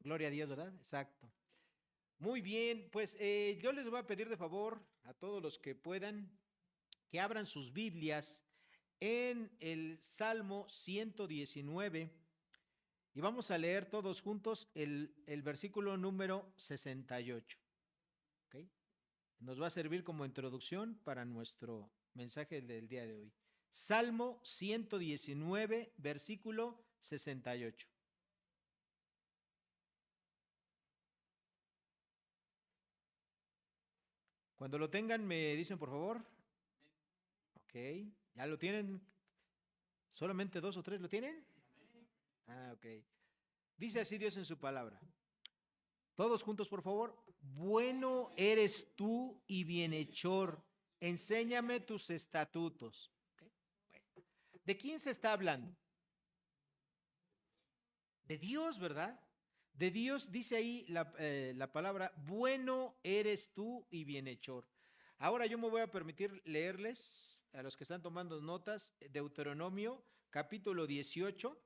Gloria a Dios, ¿verdad? Exacto. Muy bien, pues yo les voy a pedir de favor a todos los que puedan que abran sus Biblias en el Salmo 119 y vamos a leer todos juntos el versículo número 68. ¿Ok? Nos va a servir como introducción para nuestro mensaje del día de hoy. Salmo 119, versículo 68. Cuando lo tengan, me dicen por favor. Ok, ¿ya lo tienen? ¿Solamente dos o tres lo tienen? Ah, ok. Dice así Dios en su palabra. Todos juntos, por favor. Bueno eres tú y bienhechor. Enséñame tus estatutos. Ok, bueno. ¿De quién se está hablando? De Dios, ¿verdad? De Dios dice ahí la palabra, bueno eres tú y bienhechor. Ahora yo me voy a permitir leerles a los que están tomando notas Deuteronomio capítulo 18.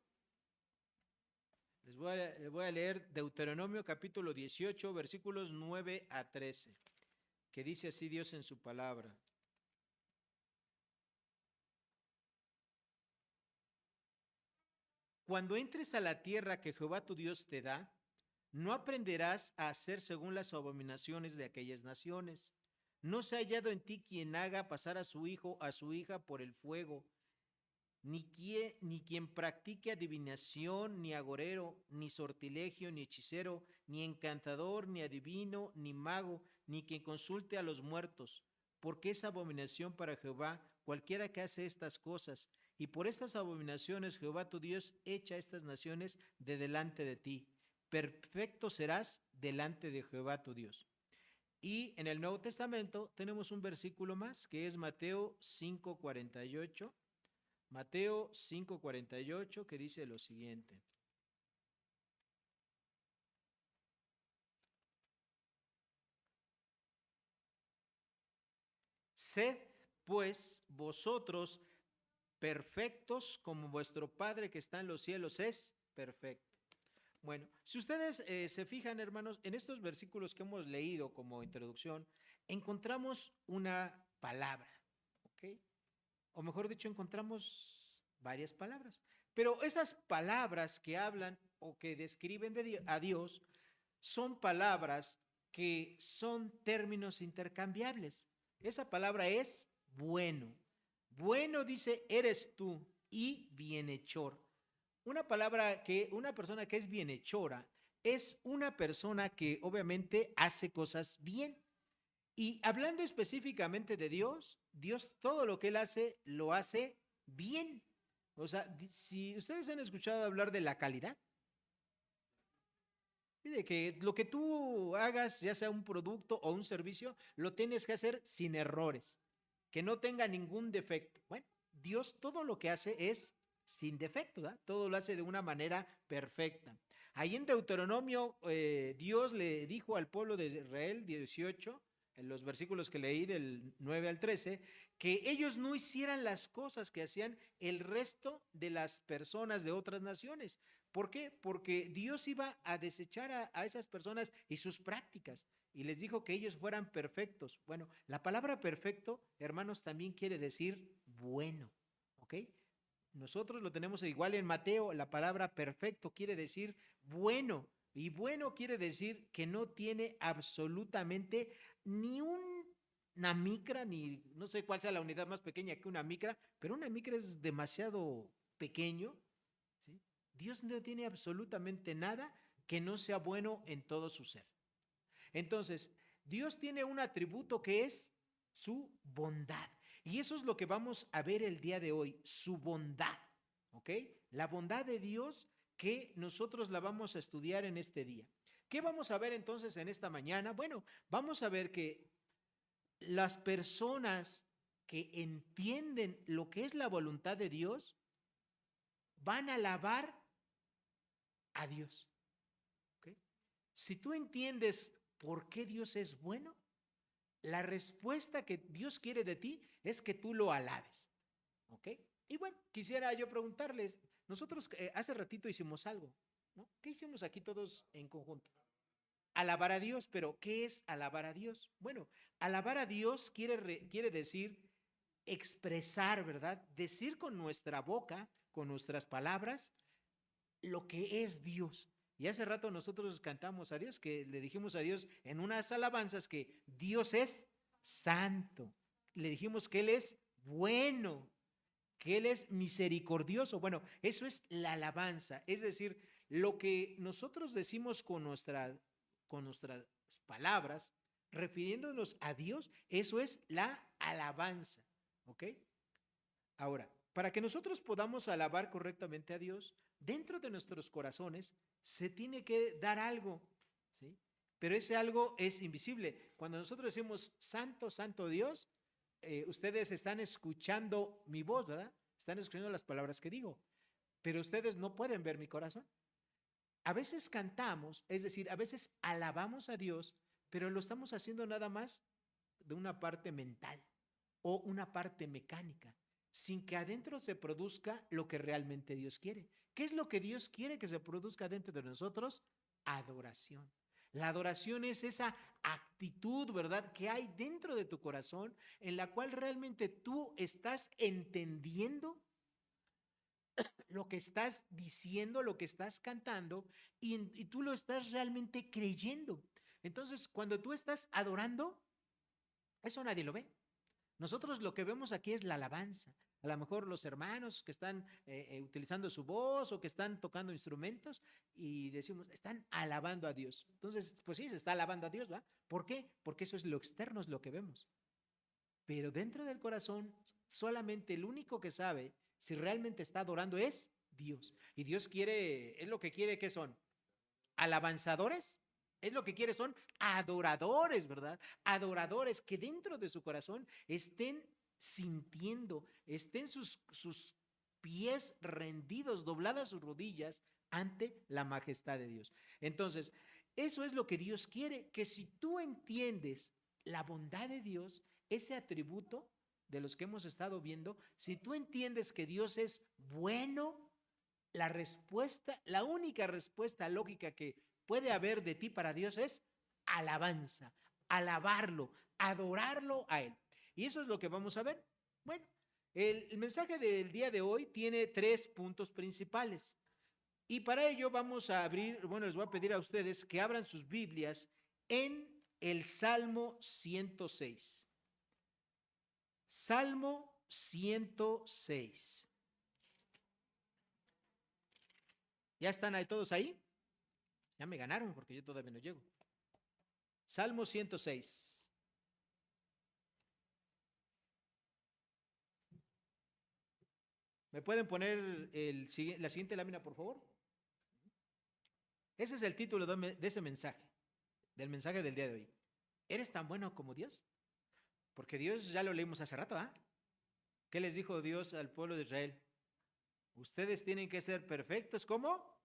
Les voy a leer Deuteronomio capítulo 18, versículos 9 a 13, que dice así Dios en su palabra. Cuando entres a la tierra que Jehová tu Dios te da, no aprenderás a hacer según las abominaciones de aquellas naciones. No se ha hallado en ti quien haga pasar a su hijo, a su hija por el fuego, ni quien practique adivinación, ni agorero, ni sortilegio, ni hechicero, ni encantador, ni adivino, ni mago, ni quien consulte a los muertos, porque es abominación para Jehová cualquiera que hace estas cosas. Y por estas abominaciones Jehová tu Dios echa estas naciones de delante de ti. Perfecto serás delante de Jehová tu Dios. Y en el Nuevo Testamento tenemos un versículo más que es Mateo 5:48. Mateo 5:48 que dice lo siguiente. Sed pues vosotros perfectos como vuestro Padre que está en los cielos es perfecto. Bueno, si ustedes se fijan, hermanos, en estos versículos que hemos leído como introducción, encontramos una palabra, ¿ok? O mejor dicho, encontramos varias palabras. Pero esas palabras que hablan o que describen a Dios son palabras que son términos intercambiables. Esa palabra es bueno. Bueno dice, eres tú y bienhechor. Una persona que es bienhechora es una persona que obviamente hace cosas bien. Y hablando específicamente de Dios, Dios todo lo que Él hace, lo hace bien. O sea, si ustedes han escuchado hablar de la calidad, de que lo que tú hagas, ya sea un producto o un servicio, lo tienes que hacer sin errores, que no tenga ningún defecto. Bueno, Dios todo lo que hace es sin defecto, ¿verdad? Todo lo hace de una manera perfecta. Ahí en Deuteronomio, Dios le dijo al pueblo de Israel, 18, en los versículos que leí del 9 al 13, que ellos no hicieran las cosas que hacían el resto de las personas de otras naciones. ¿Por qué? Porque Dios iba a desechar a esas personas y sus prácticas y les dijo que ellos fueran perfectos. Bueno, la palabra perfecto, hermanos, también quiere decir bueno, ¿ok? Nosotros lo tenemos igual en Mateo, la palabra perfecto quiere decir bueno, y bueno quiere decir que no tiene absolutamente ni una micra, ni no sé cuál sea la unidad más pequeña que una micra, pero una micra es demasiado pequeño, ¿sí? Dios no tiene absolutamente nada que no sea bueno en todo su ser. Entonces, Dios tiene un atributo que es su bondad. Y eso es lo que vamos a ver el día de hoy, su bondad. ¿Ok? La bondad de Dios que nosotros la vamos a estudiar en este día. ¿Qué vamos a ver entonces en esta mañana? Bueno, vamos a ver que las personas que entienden lo que es la voluntad de Dios van a alabar a Dios. ¿Ok? Si tú entiendes por qué Dios es bueno, la respuesta que Dios quiere de ti es que tú lo alabes. ¿Ok? Y bueno, quisiera yo preguntarles, nosotros hace ratito hicimos algo. ¿no? ¿Qué hicimos aquí todos en conjunto? Alabar a Dios, pero ¿qué es alabar a Dios? Bueno, alabar a Dios quiere decir expresar, ¿verdad? Decir con nuestra boca, con nuestras palabras, lo que es Dios. Y hace rato nosotros cantamos a Dios, que le dijimos a Dios en unas alabanzas que Dios es santo. Le dijimos que Él es bueno, que Él es misericordioso. Bueno, eso es la alabanza, es decir, lo que nosotros decimos con nuestras palabras, refiriéndonos a Dios, eso es la alabanza, ¿ok? Ahora, para que nosotros podamos alabar correctamente a Dios, dentro de nuestros corazones se tiene que dar algo, ¿sí? Pero ese algo es invisible. Cuando nosotros decimos santo, santo Dios, ustedes están escuchando mi voz, ¿verdad? Están escuchando las palabras que digo, pero ustedes no pueden ver mi corazón. A veces cantamos, es decir, a veces alabamos a Dios, pero lo estamos haciendo nada más de una parte mental o una parte mecánica, sin que adentro se produzca lo que realmente Dios quiere. ¿Qué es lo que Dios quiere que se produzca dentro de nosotros? Adoración. La adoración es esa actitud, ¿verdad?, que hay dentro de tu corazón en la cual realmente tú estás entendiendo lo que estás diciendo, lo que estás cantando y tú lo estás realmente creyendo. Entonces, cuando tú estás adorando, eso nadie lo ve. Nosotros lo que vemos aquí es la alabanza. A lo mejor los hermanos que están utilizando su voz o que están tocando instrumentos y decimos, están alabando a Dios. Entonces, pues sí, se está alabando a Dios, ¿va? ¿Por qué? Porque eso es lo externo, es lo que vemos. Pero dentro del corazón, solamente el único que sabe si realmente está adorando es Dios. Y Dios quiere, es lo que quiere que son alabanzadores, es lo que quiere son adoradores, ¿verdad? Adoradores que dentro de su corazón estén sintiendo, estén sus pies rendidos, dobladas sus rodillas ante la majestad de Dios. Entonces, eso es lo que Dios quiere, que si tú entiendes la bondad de Dios, ese atributo de los que hemos estado viendo, si tú entiendes que Dios es bueno, la respuesta, la única respuesta lógica que puede haber de ti para Dios es alabanza, alabarlo, adorarlo a Él. Y eso es lo que vamos a ver. Bueno, el mensaje del día de hoy tiene 3 puntos principales. Y para ello vamos a abrir, bueno, les voy a pedir a ustedes que abran sus Biblias en el Salmo 106. Salmo 106. ¿Ya están ahí todos ahí? Ya me ganaron porque yo todavía no llego. Salmo 106. ¿Me pueden poner la siguiente lámina, por favor? Ese es el título de ese mensaje, del mensaje del día de hoy. ¿Eres tan bueno como Dios? Porque Dios ya lo leímos hace rato, ¿ah? ¿Qué les dijo Dios al pueblo de Israel? Ustedes tienen que ser perfectos, ¿cómo?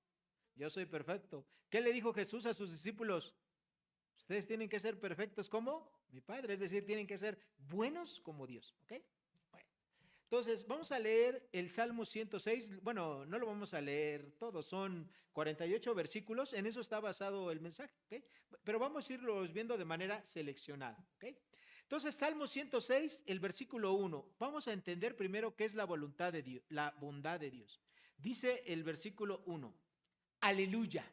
Yo soy perfecto. ¿Qué le dijo Jesús a sus discípulos? Ustedes tienen que ser perfectos como mi Padre, es decir, tienen que ser buenos como Dios, ¿ok? Bueno, entonces, vamos a leer el Salmo 106. Bueno, no lo vamos a leer todo, son 48 versículos, en eso está basado el mensaje, ¿ok? Pero vamos a irlos viendo de manera seleccionada, ¿ok? Entonces, Salmo 106, el versículo 1. Vamos a entender primero qué es la voluntad de Dios, la bondad de Dios. Dice el versículo 1, aleluya.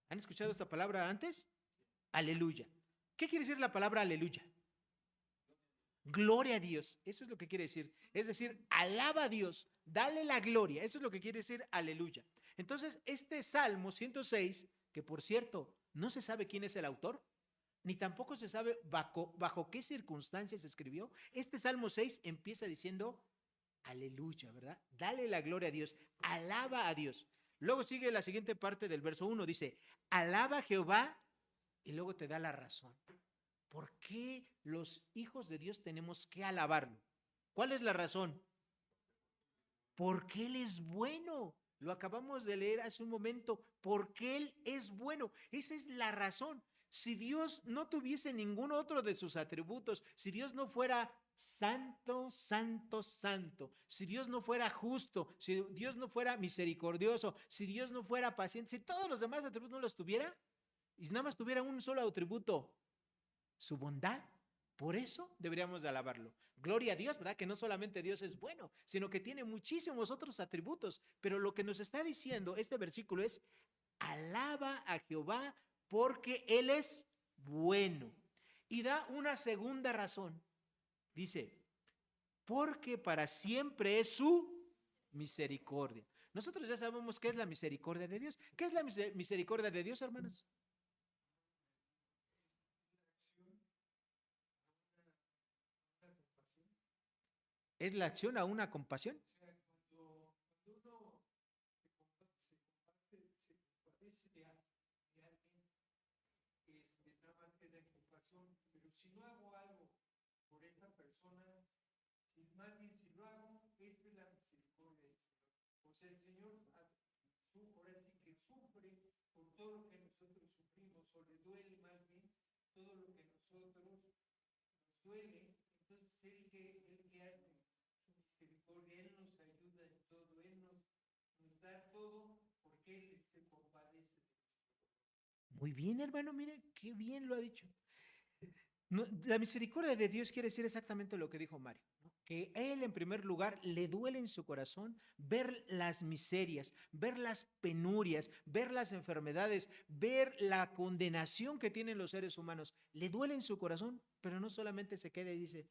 ¿Han escuchado esta palabra antes? Aleluya. ¿Qué quiere decir la palabra aleluya? Gloria a Dios. Eso es lo que quiere decir. Es decir, alaba a Dios, dale la gloria. Eso es lo que quiere decir aleluya. Entonces, este Salmo 106, que por cierto, no se sabe quién es el autor, ni tampoco se sabe bajo qué circunstancias se escribió. Este Salmo 6 empieza diciendo aleluya, ¿verdad? Dale la gloria a Dios, alaba a Dios. Luego sigue la siguiente parte del verso 1, dice, alaba a Jehová, y luego te da la razón. ¿Por qué los hijos de Dios tenemos que alabarlo? ¿Cuál es la razón? Porque Él es bueno. Lo acabamos de leer hace un momento. Porque Él es bueno. Esa es la razón. Si Dios no tuviese ningún otro de sus atributos, si Dios no fuera santo, santo, santo. Si Dios no fuera justo, si Dios no fuera misericordioso, si Dios no fuera paciente, si todos los demás atributos no los tuviera, y nada más tuviera un solo atributo, su bondad, por eso deberíamos de alabarlo. Gloria a Dios, ¿verdad? Que no solamente Dios es bueno, sino que tiene muchísimos otros atributos. Pero lo que nos está diciendo este versículo es, alaba a Jehová porque Él es bueno. Y da una segunda razón. Dice, porque para siempre es su misericordia. Nosotros ya sabemos qué es la misericordia de Dios. ¿Qué es la misericordia de Dios, hermanos? Es la acción a una compasión. Pero si no hago algo por esa persona, más bien si lo hago, esa es la misericordia del Señor. O sea, el Señor ahora sí que sufre por todo lo que nosotros sufrimos, o le duele más bien todo lo que nosotros nos duele. Entonces, él que hace su misericordia, Él nos ayuda en todo, nos da todo, porque Él se compadece de nosotros. Muy bien, hermano, mire, qué bien lo ha dicho. No, la misericordia de Dios quiere decir exactamente lo que dijo Mario, ¿no? Que Él en primer lugar le duele en su corazón ver las miserias, ver las penurias, ver las enfermedades, ver la condenación que tienen los seres humanos. Le duele en su corazón, pero no solamente se queda y dice,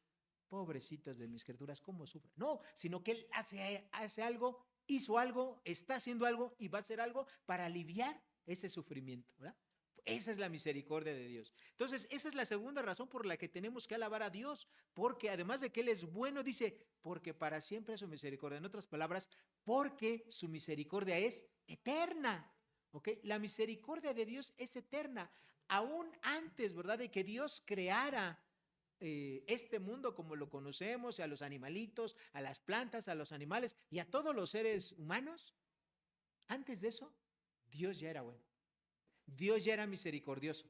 pobrecitos de mis criaturas, ¿cómo sufren? No, sino que Él hace algo, hizo algo, está haciendo algo y va a hacer algo para aliviar ese sufrimiento, ¿verdad? Esa es la misericordia de Dios. Entonces, esa es la segunda razón por la que tenemos que alabar a Dios, porque además de que Él es bueno, dice, porque para siempre es su misericordia. En otras palabras, porque su misericordia es eterna. ¿Ok? La misericordia de Dios es eterna. Aún antes, ¿verdad? De que Dios creara este mundo como lo conocemos, a los animalitos, a las plantas, a los animales y a todos los seres humanos, antes de eso, Dios ya era bueno. Dios ya era misericordioso,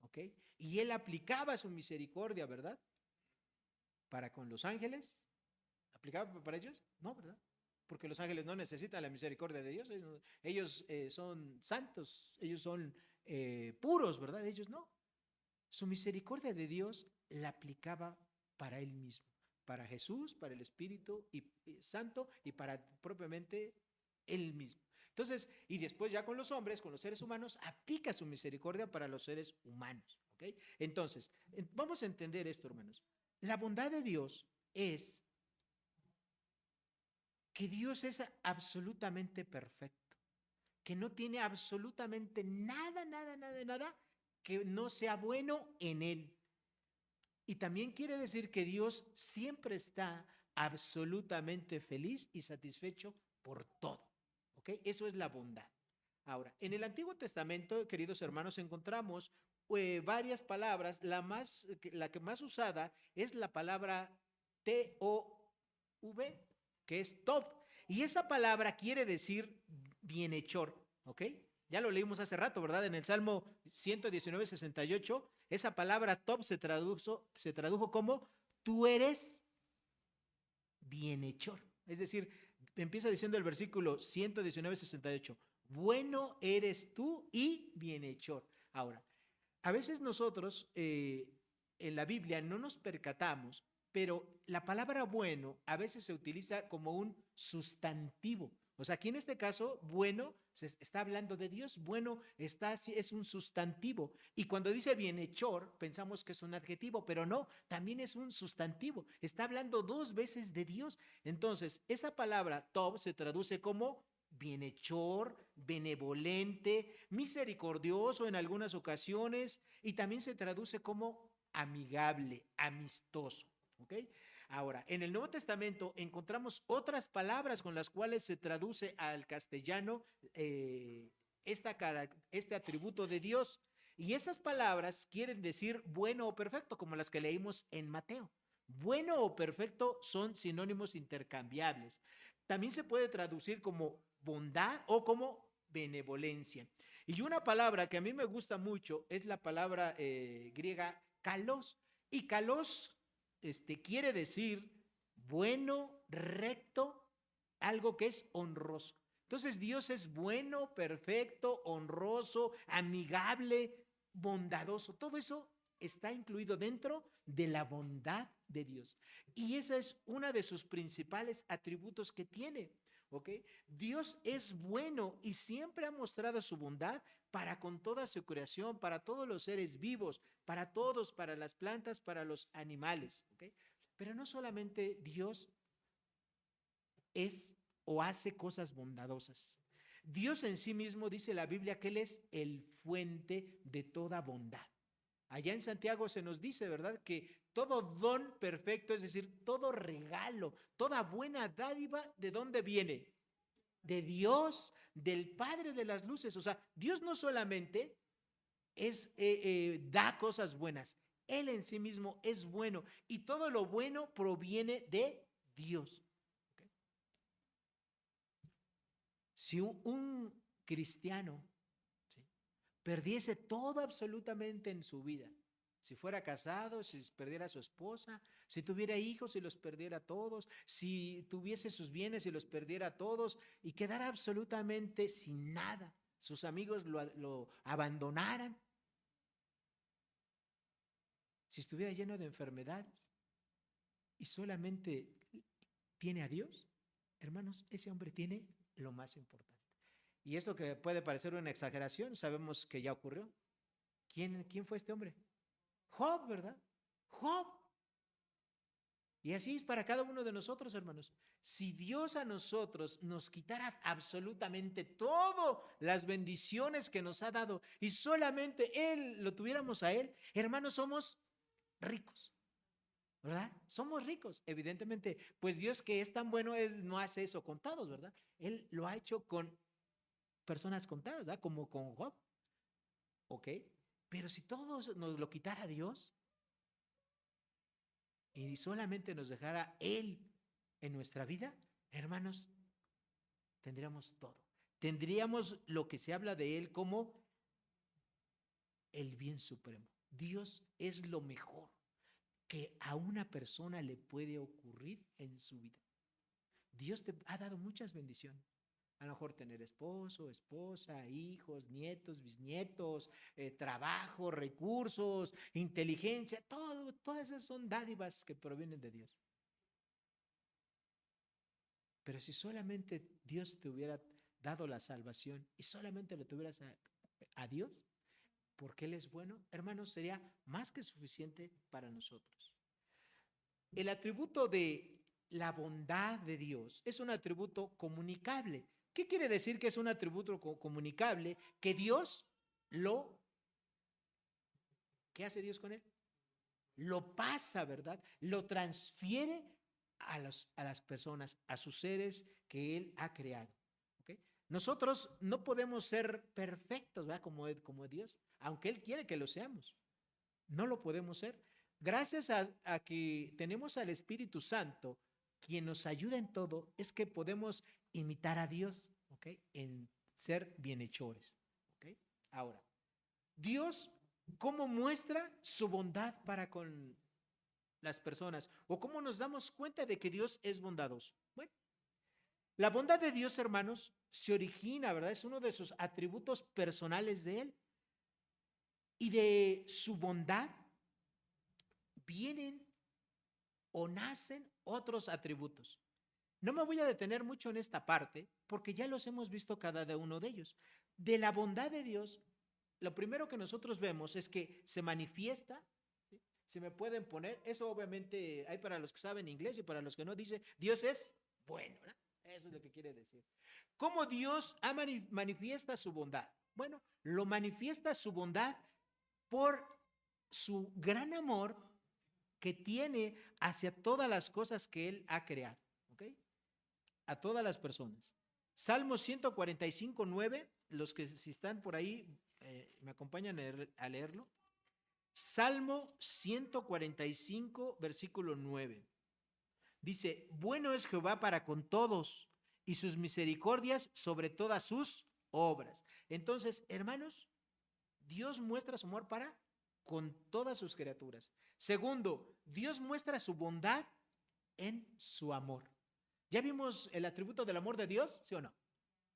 ¿ok? Y Él aplicaba su misericordia, ¿verdad? Para con los ángeles. ¿Aplicaba para ellos? No, ¿verdad? Porque los ángeles no necesitan la misericordia de Dios. Ellos son santos, ellos son puros, ¿verdad? Ellos no. Su misericordia de Dios la aplicaba para Él mismo, para Jesús, para el Espíritu Santo y para propiamente Él mismo. Entonces, y después ya con los hombres, con los seres humanos, aplica su misericordia para los seres humanos. ¿Ok? Entonces, vamos a entender esto, hermanos. La bondad de Dios es que Dios es absolutamente perfecto, que no tiene absolutamente nada, nada, nada, nada que no sea bueno en Él. Y también quiere decir que Dios siempre está absolutamente feliz y satisfecho por todo. ¿Ok? Eso es la bondad. Ahora, en el Antiguo Testamento, queridos hermanos, encontramos varias palabras. La que más usada es la palabra T-O-V, que es top. Y esa palabra quiere decir bienhechor. ¿Ok? Ya lo leímos hace rato, ¿verdad? En el Salmo 119:68, esa palabra top se tradujo como tú eres bienhechor. Es decir, empieza diciendo el versículo 119:68, bueno eres tú y bienhechor. Ahora, a veces nosotros en la Biblia no nos percatamos, pero la palabra bueno a veces se utiliza como un sustantivo. O sea, aquí en este caso, bueno, se está hablando de Dios, bueno, es un sustantivo. Y cuando dice bienhechor, pensamos que es un adjetivo, pero no, también es un sustantivo. Está hablando dos veces de Dios. Entonces, esa palabra tov se traduce como bienhechor, benevolente, misericordioso en algunas ocasiones y también se traduce como amigable, amistoso. ¿Ok? Ahora, en el Nuevo Testamento encontramos otras palabras con las cuales se traduce al castellano este atributo de Dios. Y esas palabras quieren decir bueno o perfecto, como las que leímos en Mateo. Bueno o perfecto son sinónimos intercambiables. También se puede traducir como bondad o como benevolencia. Y una palabra que a mí me gusta mucho es la palabra griega kalos. Y kalos quiere decir bueno, recto, algo que es honroso. Entonces Dios es bueno, perfecto, honroso, amigable, bondadoso. Todo eso está incluido dentro de la bondad de Dios. Y esa es una de sus principales atributos que tiene. ¿Ok? Dios es bueno y siempre ha mostrado su bondad para con toda su creación, para todos los seres vivos, para todos, para las plantas, para los animales. ¿Ok? Pero no solamente Dios es o hace cosas bondadosas. Dios en sí mismo dice la Biblia que Él es el fuente de toda bondad. Allá en Santiago se nos dice, ¿verdad? Que todo don perfecto, es decir, todo regalo, toda buena dádiva, ¿de dónde viene? De Dios, del Padre de las luces. O sea, Dios no solamente da cosas buenas, Él en sí mismo es bueno y todo lo bueno proviene de Dios. ¿Okay? Si un cristiano, ¿sí?, perdiese todo absolutamente en su vida, si fuera casado, si perdiera a su esposa, si tuviera hijos y los perdiera todos, si tuviese sus bienes y los perdiera todos y quedara absolutamente sin nada, sus amigos lo abandonaran, si estuviera lleno de enfermedades y solamente tiene a Dios, hermanos, ese hombre tiene lo más importante. Y eso que puede parecer una exageración, sabemos que ya ocurrió. ¿Quién fue este hombre? Job, ¿verdad? Job. Y así es para cada uno de nosotros, hermanos. Si Dios a nosotros nos quitara absolutamente todas las bendiciones que nos ha dado y solamente Él lo tuviéramos a Él, hermanos, somos ricos, ¿verdad? Somos ricos, evidentemente. Pues Dios, que es tan bueno, Él no hace eso contados, ¿verdad? Él lo ha hecho con personas contadas, ¿verdad? Como con Job. ¿Ok? Pero si todos nos lo quitara Dios y solamente nos dejara Él en nuestra vida, hermanos, tendríamos todo. Tendríamos lo que se habla de Él como el bien supremo. Dios es lo mejor que a una persona le puede ocurrir en su vida. Dios te ha dado muchas bendiciones. A lo mejor tener esposo, esposa, hijos, nietos, bisnietos, trabajo, recursos, inteligencia, todas esas son dádivas que provienen de Dios. Pero si solamente Dios te hubiera dado la salvación y solamente le tuvieras a Dios, porque Él es bueno, hermanos, sería más que suficiente para nosotros. El atributo de la bondad de Dios es un atributo comunicable. ¿Qué quiere decir que es un atributo comunicable? Que Dios ¿qué hace Dios con él? Lo pasa, ¿verdad? Lo transfiere a las personas, a sus seres que Él ha creado. ¿Okay? Nosotros no podemos ser perfectos, ¿verdad? Como Dios, aunque Él quiere que lo seamos. No lo podemos ser. Gracias a que tenemos al Espíritu Santo, quien nos ayuda en todo, es que podemos imitar a Dios, ¿ok? En ser bienhechores, ¿ok? Ahora, Dios, ¿cómo muestra su bondad para con las personas? ¿O cómo nos damos cuenta de que Dios es bondadoso? Bueno, la bondad de Dios, hermanos, se origina, ¿verdad? Es uno de sus atributos personales de Él. Y de su bondad vienen o nacen otros atributos. No me voy a detener mucho en esta parte porque ya los hemos visto cada uno de ellos. De la bondad de Dios, lo primero que nosotros vemos es que se manifiesta, ¿sí? Se me pueden poner, eso obviamente hay para los que saben inglés y para los que no, dice, Dios es bueno, ¿verdad? Eso es lo que quiere decir. ¿Cómo Dios manifiesta su bondad? Bueno, lo manifiesta su bondad por su gran amor que tiene hacia todas las cosas que Él ha creado, ¿ok? A todas las personas. Salmo 145:9, los que si están por ahí, me acompañan a leerlo. Salmo 145, versículo 9. Dice, bueno es Jehová para con todos y sus misericordias sobre todas sus obras. Entonces, hermanos, Dios muestra su amor para con todas sus criaturas. Segundo, Dios muestra su bondad en su amor. ¿Ya vimos el atributo del amor de Dios? ¿Sí o no?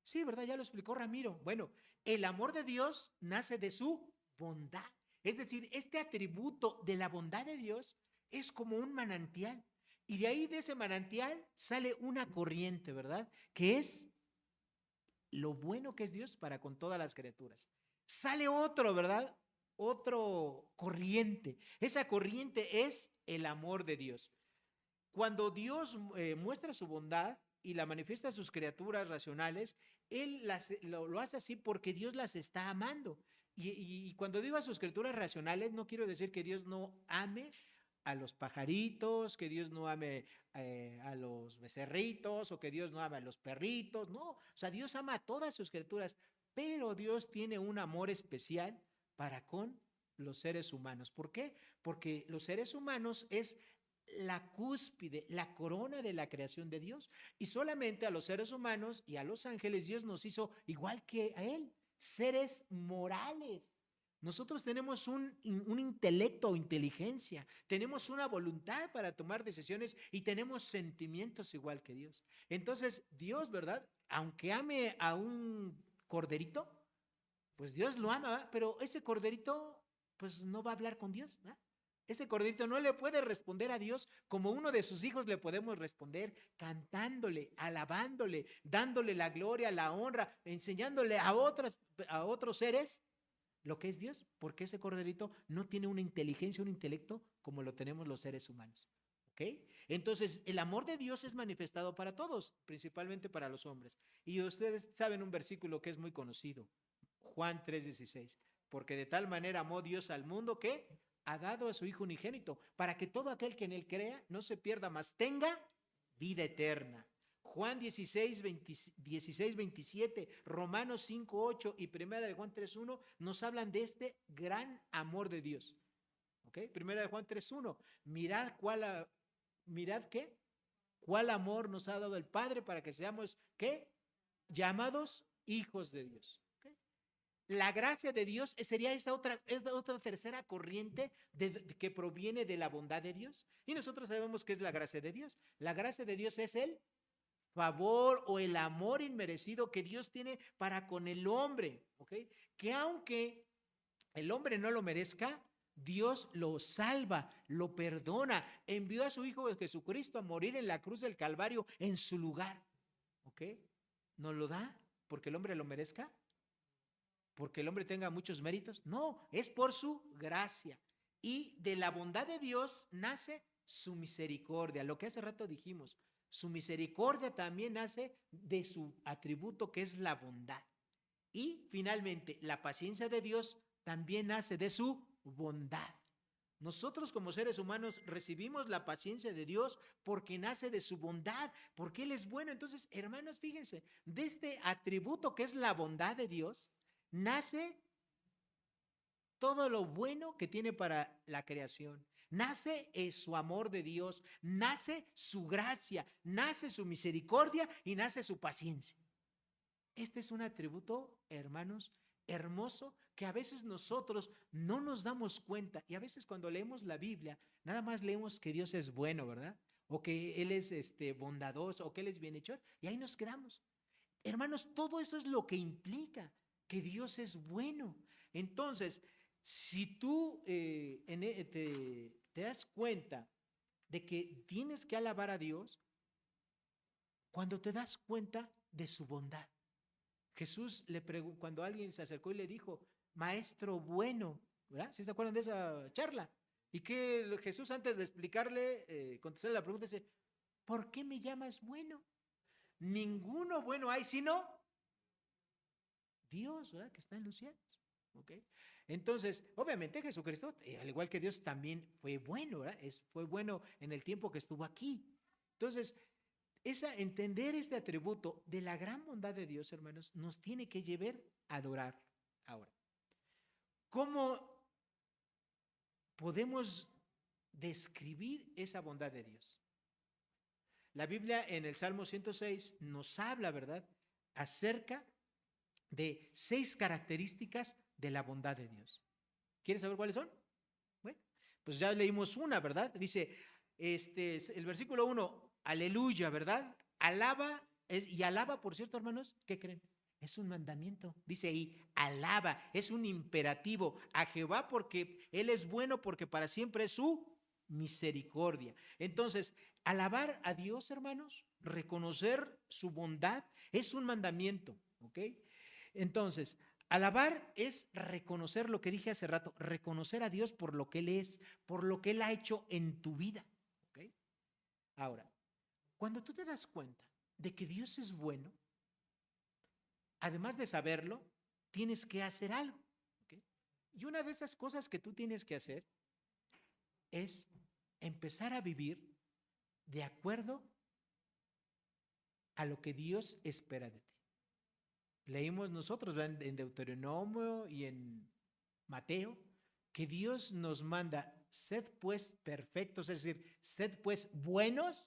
Sí, ¿verdad? Ya lo explicó Ramiro. Bueno, el amor de Dios nace de su bondad. Es decir, este atributo de la bondad de Dios es como un manantial. Y de ahí, de ese manantial, sale una corriente, ¿verdad? Que es lo bueno que es Dios para con todas las criaturas. Sale otro, ¿verdad? Otro corriente. Esa corriente es el amor de Dios. Cuando Dios muestra su bondad y la manifiesta a sus criaturas racionales, Él lo hace así porque Dios las está amando. Y cuando digo a sus criaturas racionales, no quiero decir que Dios no ame a los pajaritos, que Dios no ame a los becerritos o que Dios no ame a los perritos. No, o sea, Dios ama a todas sus criaturas, pero Dios tiene un amor especial para con los seres humanos. ¿Por qué? Porque los seres humanos es la cúspide, la corona de la creación de Dios. Y solamente a los seres humanos y a los ángeles Dios nos hizo igual que a Él, seres morales. Nosotros tenemos un intelecto o inteligencia, tenemos una voluntad para tomar decisiones y tenemos sentimientos igual que Dios. Entonces, Dios, ¿verdad? Aunque ame a un corderito, pues Dios lo ama, ¿verdad? Pero ese corderito, pues no va a hablar con Dios, ¿verdad? Ese corderito no le puede responder a Dios como uno de sus hijos le podemos responder, cantándole, alabándole, dándole la gloria, la honra, enseñándole a otros seres lo que es Dios, porque ese corderito no tiene una inteligencia, un intelecto como lo tenemos los seres humanos. ¿Ok? Entonces, el amor de Dios es manifestado para todos, principalmente para los hombres. Y ustedes saben un versículo que es muy conocido, Juan 3:16, porque de tal manera amó Dios al mundo que ha dado a su Hijo unigénito, para que todo aquel que en él crea no se pierda, mas tenga vida eterna. Juan 16:27, Romanos 5:8 y Primera de Juan 3:1 nos hablan de este gran amor de Dios. ¿Ok? Primera de Juan 3:1, mirad qué, cuál amor nos ha dado el Padre para que seamos, ¿qué? Llamados hijos de Dios. La gracia de Dios sería esta otra tercera corriente que proviene de la bondad de Dios. Y nosotros sabemos qué es la gracia de Dios. La gracia de Dios es el favor o el amor inmerecido que Dios tiene para con el hombre, ¿ok? Que aunque el hombre no lo merezca, Dios lo salva, lo perdona, envió a su Hijo Jesucristo a morir en la cruz del Calvario en su lugar, ¿ok? ¿Nos lo da porque el hombre lo merezca? ¿Porque el hombre tenga muchos méritos? No, es por su gracia. Y de la bondad de Dios nace su misericordia, lo que hace rato dijimos. Su misericordia también nace de su atributo que es la bondad. Y finalmente, la paciencia de Dios también nace de su bondad. Nosotros como seres humanos recibimos la paciencia de Dios porque nace de su bondad, porque Él es bueno. Entonces, hermanos, fíjense, de este atributo que es la bondad de Dios, nace todo lo bueno que tiene para la creación. Nace su amor de Dios, nace su gracia, nace su misericordia y nace su paciencia. Este es un atributo, hermanos, hermoso que a veces nosotros no nos damos cuenta. Y a veces cuando leemos la Biblia, nada más leemos que Dios es bueno, ¿verdad? O que Él es bondadoso, o que Él es bienhechor, y ahí nos quedamos. Hermanos, todo eso es lo que implica que Dios es bueno. Entonces, si tú te das cuenta de que tienes que alabar a Dios, cuando te das cuenta de su bondad. Jesús le preguntó, cuando alguien se acercó y le dijo, maestro bueno, ¿verdad? ¿Sí se acuerdan de esa charla? Y que Jesús, antes de explicarle, contestarle la pregunta, dice, ¿por qué me llamas bueno? Ninguno bueno hay sino Dios, ¿verdad? Que está en los cielos. ¿Ok? Entonces, obviamente Jesucristo, al igual que Dios, también fue bueno, ¿verdad? Fue bueno en el tiempo que estuvo aquí. Entonces, entender este atributo de la gran bondad de Dios, hermanos, nos tiene que llevar a adorar. Ahora, ¿cómo podemos describir esa bondad de Dios? La Biblia en el Salmo 106 nos habla, ¿verdad?, acerca de 6 características de la bondad de Dios. ¿Quieres saber cuáles son? Pues ya leímos una, ¿verdad? Dice, el versículo 1, aleluya, ¿verdad? Alaba, y alaba, por cierto, hermanos, ¿qué creen? Es un mandamiento, dice ahí, alaba, es un imperativo a Jehová porque Él es bueno, porque para siempre es su misericordia. Entonces, alabar a Dios, hermanos, reconocer su bondad, es un mandamiento, ¿ok? Entonces, alabar es reconocer lo que dije hace rato, reconocer a Dios por lo que Él es, por lo que Él ha hecho en tu vida, ¿ok? Ahora, cuando tú te das cuenta de que Dios es bueno, además de saberlo, tienes que hacer algo, ¿ok? Y una de esas cosas que tú tienes que hacer es empezar a vivir de acuerdo a lo que Dios espera de ti. Leímos nosotros en Deuteronomio y en Mateo que Dios nos manda, sed pues perfectos, es decir, sed pues buenos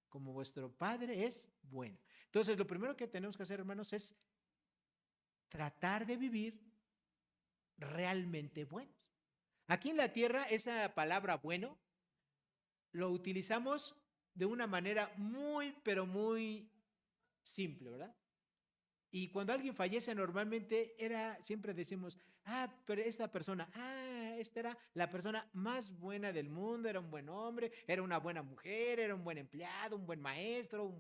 como vuestro Padre es bueno. Entonces, lo primero que tenemos que hacer, hermanos, es tratar de vivir realmente buenos. Aquí en la tierra, esa palabra bueno lo utilizamos de una manera muy, pero muy simple, ¿verdad? Y cuando alguien fallece, normalmente siempre decimos, pero esta persona, esta era la persona más buena del mundo, era un buen hombre, era una buena mujer, era un buen empleado, un buen maestro,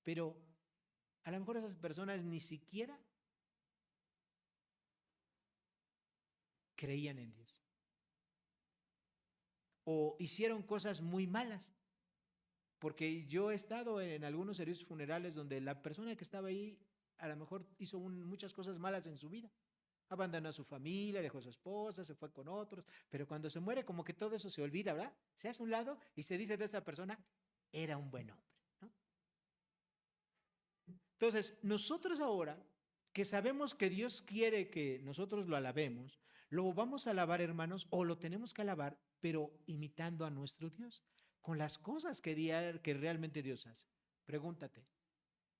pero a lo mejor esas personas ni siquiera creían en Dios. O hicieron cosas muy malas. Porque yo he estado en algunos servicios funerales donde la persona que estaba ahí a lo mejor hizo muchas cosas malas en su vida. Abandonó a su familia, dejó a su esposa, se fue con otros, pero cuando se muere como que todo eso se olvida, ¿verdad? Se hace a un lado y se dice de esa persona, era un buen hombre, ¿no? Entonces, nosotros ahora que sabemos que Dios quiere que nosotros lo alabemos, lo vamos a alabar, hermanos, o lo tenemos que alabar, pero imitando a nuestro Dios, con las cosas que realmente Dios hace. Pregúntate,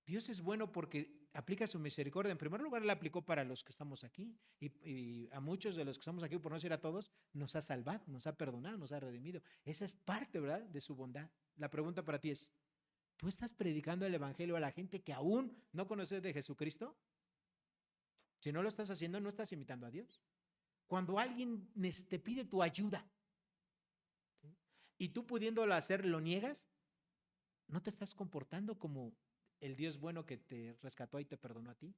¿Dios es bueno porque aplica su misericordia? En primer lugar, la aplicó para los que estamos aquí y a muchos de los que estamos aquí, por no decir a todos, nos ha salvado, nos ha perdonado, nos ha redimido. Esa es parte, ¿verdad?, de su bondad. La pregunta para ti es, ¿tú estás predicando el evangelio a la gente que aún no conoce de Jesucristo? Si no lo estás haciendo, no estás imitando a Dios. Cuando alguien te pide tu ayuda, ¿sí?, y tú pudiéndolo hacer, lo niegas, no te estás comportando como el Dios bueno que te rescató y te perdonó a ti.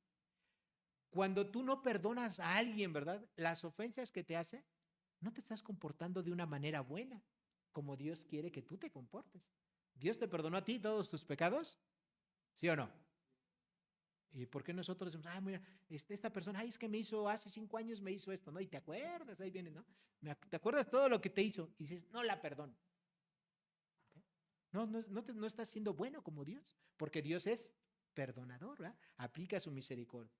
Cuando tú no perdonas a alguien, ¿verdad?, las ofensas que te hace, no te estás comportando de una manera buena, como Dios quiere que tú te comportes. ¿Dios te perdonó a ti todos tus pecados? ¿Sí o no? ¿Y por qué nosotros decimos, mira, esta persona, es que me hizo, hace 5 años me hizo esto, ¿no? Y te acuerdas, ahí viene, ¿no? ¿Te acuerdas todo lo que te hizo? Y dices, no la perdono. No estás siendo bueno como Dios, porque Dios es perdonador, ¿verdad? Aplica su misericordia.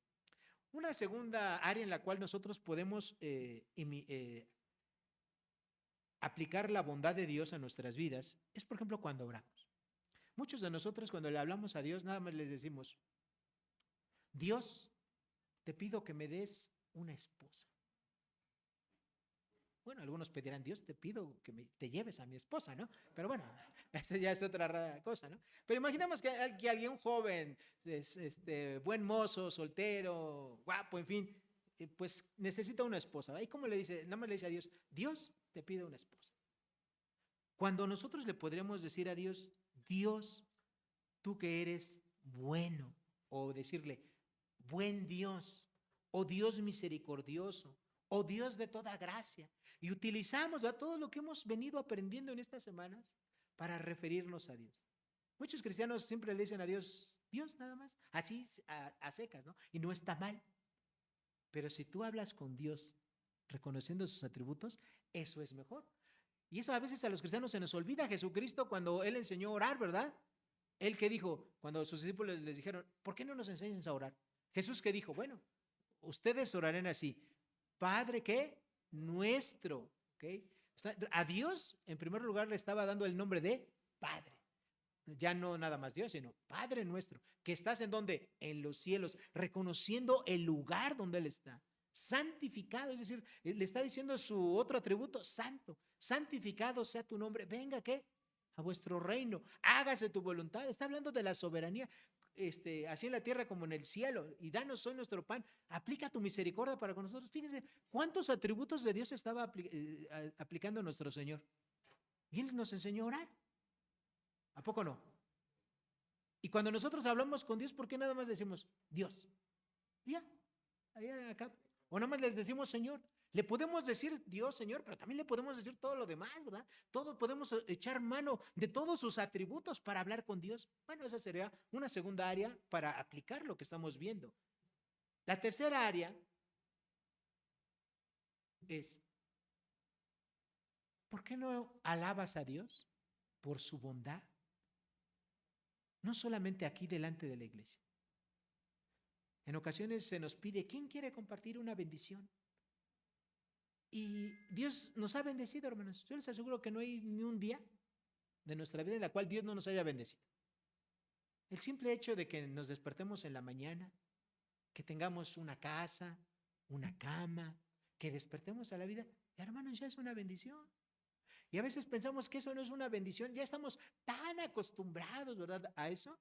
Una segunda área en la cual nosotros podemos aplicar la bondad de Dios a nuestras vidas es, por ejemplo, cuando oramos. Muchos de nosotros cuando le hablamos a Dios, nada más les decimos, Dios, te pido que me des una esposa. Bueno, algunos pedirán, Dios, te pido que te lleves a mi esposa, ¿no? Pero bueno, esa ya es otra cosa, ¿no? Pero imaginemos que alguien joven, buen mozo, soltero, guapo, en fin, pues necesita una esposa. ¿Y cómo le dice? Nada más le dice a Dios, Dios, te pido una esposa. Cuando nosotros le podríamos decir a Dios, Dios, tú que eres bueno, o decirle, buen Dios, o Dios misericordioso, o Dios de toda gracia. Y utilizamos todo lo que hemos venido aprendiendo en estas semanas para referirnos a Dios. Muchos cristianos siempre le dicen a Dios, Dios nada más, así a secas, ¿no? Y no está mal. Pero si tú hablas con Dios reconociendo sus atributos, eso es mejor. Y eso a veces a los cristianos se nos olvida. Jesucristo cuando Él enseñó a orar, ¿verdad? Él que dijo, cuando sus discípulos les dijeron, ¿por qué no nos enseñas a orar? Jesús que dijo, bueno, ustedes orarán así, Padre, ¿qué? Nuestro, ¿ok? A Dios, en primer lugar, le estaba dando el nombre de Padre. Ya no nada más Dios, sino Padre nuestro, que estás en donde, en los cielos, reconociendo el lugar donde Él está. santificado, es decir, le está diciendo su otro atributo, santo, santificado sea tu nombre, venga, ¿qué? A vuestro reino, hágase tu voluntad, está hablando de la soberanía, así en la tierra como en el cielo, y danos hoy nuestro pan, aplica tu misericordia para con nosotros. Fíjense cuántos atributos de Dios estaba aplicando nuestro Señor. Y Él nos enseñó a orar. ¿A poco no? Y cuando nosotros hablamos con Dios, ¿por qué nada más decimos Dios? Ya, allá acá. O nada más les decimos Señor. Le podemos decir Dios, Señor, pero también le podemos decir todo lo demás, ¿verdad? Todo podemos echar mano de todos sus atributos para hablar con Dios. Bueno, esa sería una segunda área para aplicar lo que estamos viendo. La tercera área es, ¿por qué no alabas a Dios por su bondad? No solamente aquí delante de la iglesia. En ocasiones se nos pide, ¿quién quiere compartir una bendición? Y Dios nos ha bendecido, hermanos. Yo les aseguro que no hay ni un día de nuestra vida en la cual Dios no nos haya bendecido. El simple hecho de que nos despertemos en la mañana, que tengamos una casa, una cama, que despertemos a la vida, hermanos, ya es una bendición. Y a veces pensamos que eso no es una bendición, ya estamos tan acostumbrados, ¿verdad?, a eso,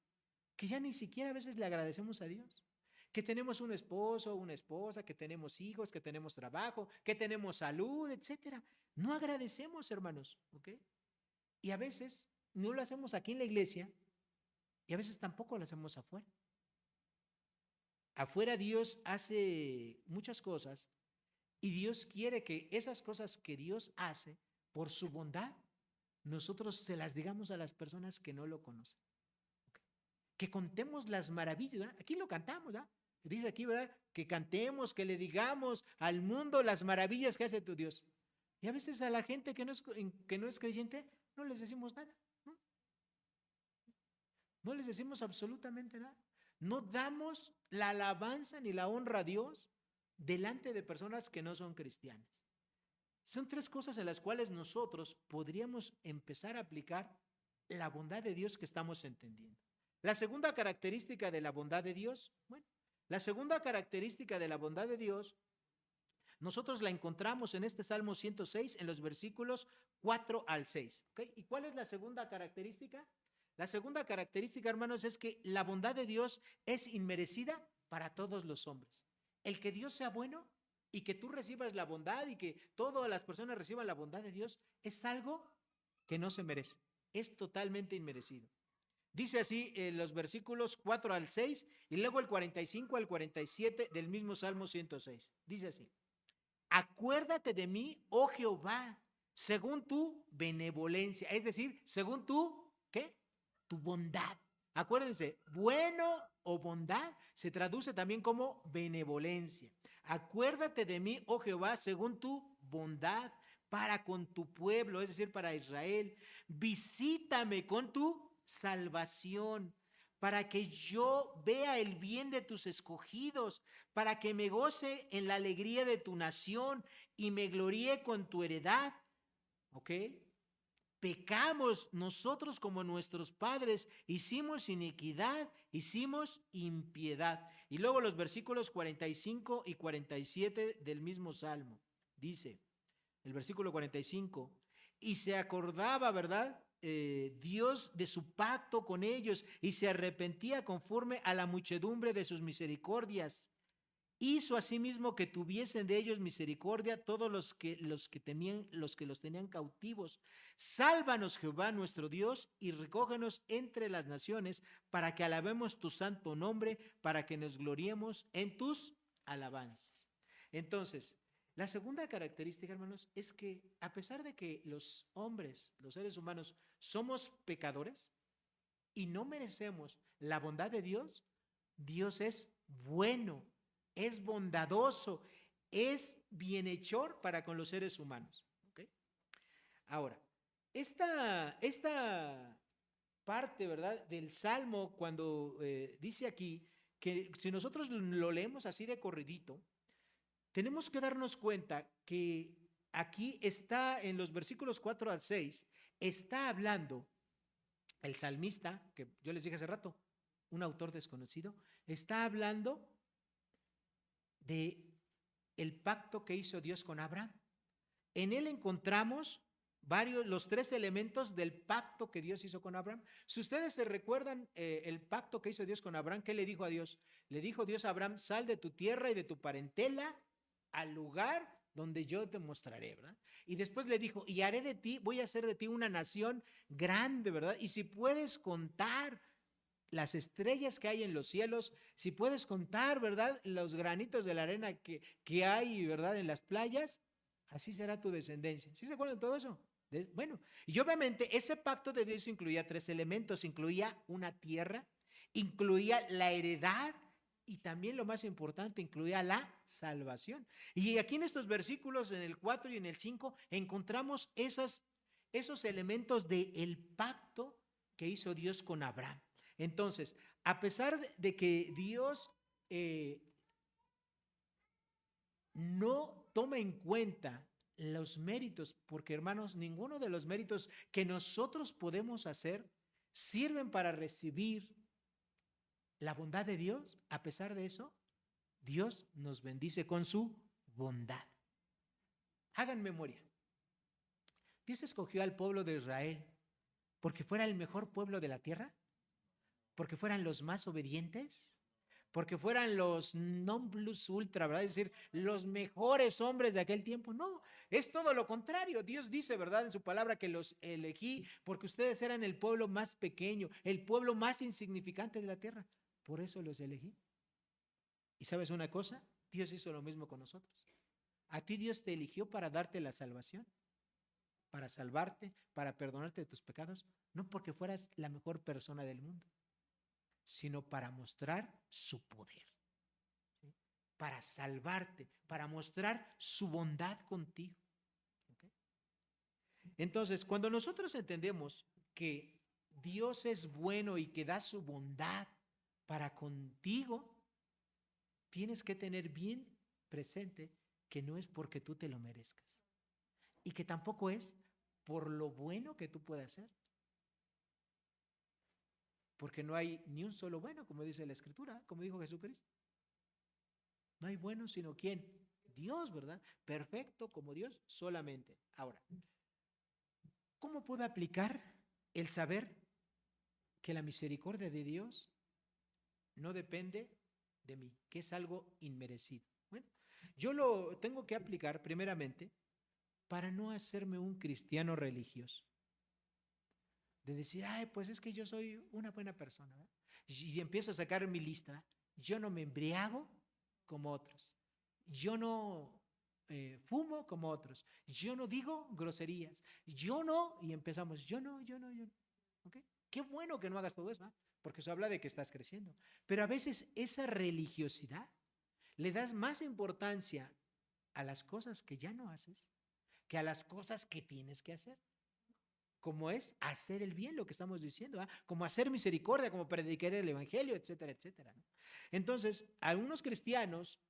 que ya ni siquiera a veces le agradecemos a Dios. Que tenemos un esposo, una esposa, que tenemos hijos, que tenemos trabajo, que tenemos salud, etcétera. No agradecemos, hermanos, ¿ok? Y a veces no lo hacemos aquí en la iglesia y a veces tampoco lo hacemos afuera. Afuera Dios hace muchas cosas y Dios quiere que esas cosas que Dios hace por su bondad, nosotros se las digamos a las personas que no lo conocen. ¿Okay? Que contemos las maravillas, ¿verdad? Aquí lo cantamos, ¿verdad? Dice aquí, ¿verdad? Que cantemos, que le digamos al mundo las maravillas que hace tu Dios. Y a veces a la gente que no es creyente, no les decimos nada. ¿No? No les decimos absolutamente nada. No damos la alabanza ni la honra a Dios delante de personas que no son cristianas. Son tres cosas en las cuales nosotros podríamos empezar a aplicar la bondad de Dios que estamos entendiendo. La segunda característica de la bondad de Dios, bueno, la segunda característica de la bondad de Dios, nosotros la encontramos en este Salmo 106, en los versículos 4 al 6. ¿Okay? ¿Y cuál es la segunda característica? La segunda característica, hermanos, es que la bondad de Dios es inmerecida para todos los hombres. El que Dios sea bueno y que tú recibas la bondad y que todas las personas reciban la bondad de Dios es algo que no se merece. Es totalmente inmerecido. Dice así en los versículos 4 al 6 y luego el 45 al 47 del mismo Salmo 106. Dice así: acuérdate de mí, oh Jehová, según tu benevolencia, es decir, según tu, ¿qué? Tu bondad. Acuérdense, bueno o bondad se traduce también como benevolencia. Acuérdate de mí, oh Jehová, según tu bondad para con tu pueblo, es decir, para Israel. Visítame con tu salvación, para que yo vea el bien de tus escogidos, para que me goce en la alegría de tu nación y me gloríe con tu heredad. ¿Ok? Pecamos nosotros como nuestros padres, hicimos iniquidad, hicimos impiedad. Y luego los versículos 45 y 47 del mismo Salmo. Dice, el versículo 45, y se acordaba, ¿verdad? Dios de su pacto con ellos y se arrepentía conforme a la muchedumbre de sus misericordias. Hizo asimismo que tuviesen de ellos misericordia todos los que los tenían cautivos. Sálvanos, Jehová nuestro Dios, y recógenos entre las naciones, para que alabemos tu santo nombre, para que nos gloriemos en tus alabanzas. Entonces, la segunda característica, hermanos, es que a pesar de que los hombres, los seres humanos, somos pecadores y no merecemos la bondad de Dios, Dios es bueno, es bondadoso, es bienhechor para con los seres humanos. ¿Okay? Ahora, esta parte, ¿verdad?, del Salmo, cuando dice aquí que si nosotros lo leemos así de corridito, tenemos que darnos cuenta que aquí está en los versículos 4 al 6, está hablando el salmista, que yo les dije hace rato, un autor desconocido, está hablando de el pacto que hizo Dios con Abraham. En él encontramos los tres elementos del pacto que Dios hizo con Abraham. Si ustedes se recuerdan el pacto que hizo Dios con Abraham, ¿qué le dijo a Dios? Le dijo Dios a Abraham: sal de tu tierra y de tu parentela al lugar donde yo te mostraré, ¿verdad? Y después le dijo: y haré de ti, voy a hacer de ti una nación grande, ¿verdad? Y si puedes contar las estrellas que hay en los cielos, si puedes contar, ¿verdad?, los granitos de la arena que hay, ¿verdad?, en las playas, así será tu descendencia. ¿Sí se acuerdan de todo eso? Bueno, y obviamente ese pacto de Dios incluía tres elementos: incluía una tierra, incluía la heredad y también, lo más importante, incluía la salvación. Y aquí en estos versículos, en el 4 y en el 5, encontramos esos elementos del pacto que hizo Dios con Abraham. Entonces, a pesar de que Dios no toma en cuenta los méritos, porque, hermanos, ninguno de los méritos que nosotros podemos hacer sirven para recibir la bondad de Dios. A pesar de eso, Dios nos bendice con su bondad. Hagan memoria. Dios escogió al pueblo de Israel porque fuera el mejor pueblo de la tierra, porque fueran los más obedientes, porque fueran los non plus ultra, ¿verdad? Es decir, los mejores hombres de aquel tiempo. No, es todo lo contrario. Dios dice, ¿verdad?, en su palabra, que los elegí porque ustedes eran el pueblo más pequeño, el pueblo más insignificante de la tierra. Por eso los elegí. ¿Y sabes una cosa? Dios hizo lo mismo con nosotros. A ti Dios te eligió para darte la salvación, para salvarte, para perdonarte de tus pecados, no porque fueras la mejor persona del mundo, sino para mostrar su poder, ¿sí?, para salvarte, para mostrar su bondad contigo. ¿Okay? Entonces, cuando nosotros entendemos que Dios es bueno y que da su bondad para contigo, tienes que tener bien presente que no es porque tú te lo merezcas y que tampoco es por lo bueno que tú puedas hacer. Porque no hay ni un solo bueno, como dice la Escritura, como dijo Jesucristo. No hay bueno sino ¿quién? Dios, ¿verdad? Perfecto como Dios solamente. Ahora, ¿cómo puedo aplicar el saber que la misericordia de Dios no depende de mí, que es algo inmerecido? Bueno, yo lo tengo que aplicar primeramente para no hacerme un cristiano religioso. De decir: ay, pues es que yo soy una buena persona, ¿verdad? Y empiezo a sacar mi lista. Yo no me embriago como otros. Yo no fumo como otros. Yo no digo groserías. Yo no, y empezamos, yo no. ¿Okay? Qué bueno que no hagas todo eso, ¿eh? Porque eso habla de que estás creciendo. Pero a veces esa religiosidad le das más importancia a las cosas que ya no haces que a las cosas que tienes que hacer. Como es hacer el bien, lo que estamos diciendo, ¿eh? Como hacer misericordia, como predicar el evangelio, etcétera, etcétera, ¿no? Entonces, algunos cristianos,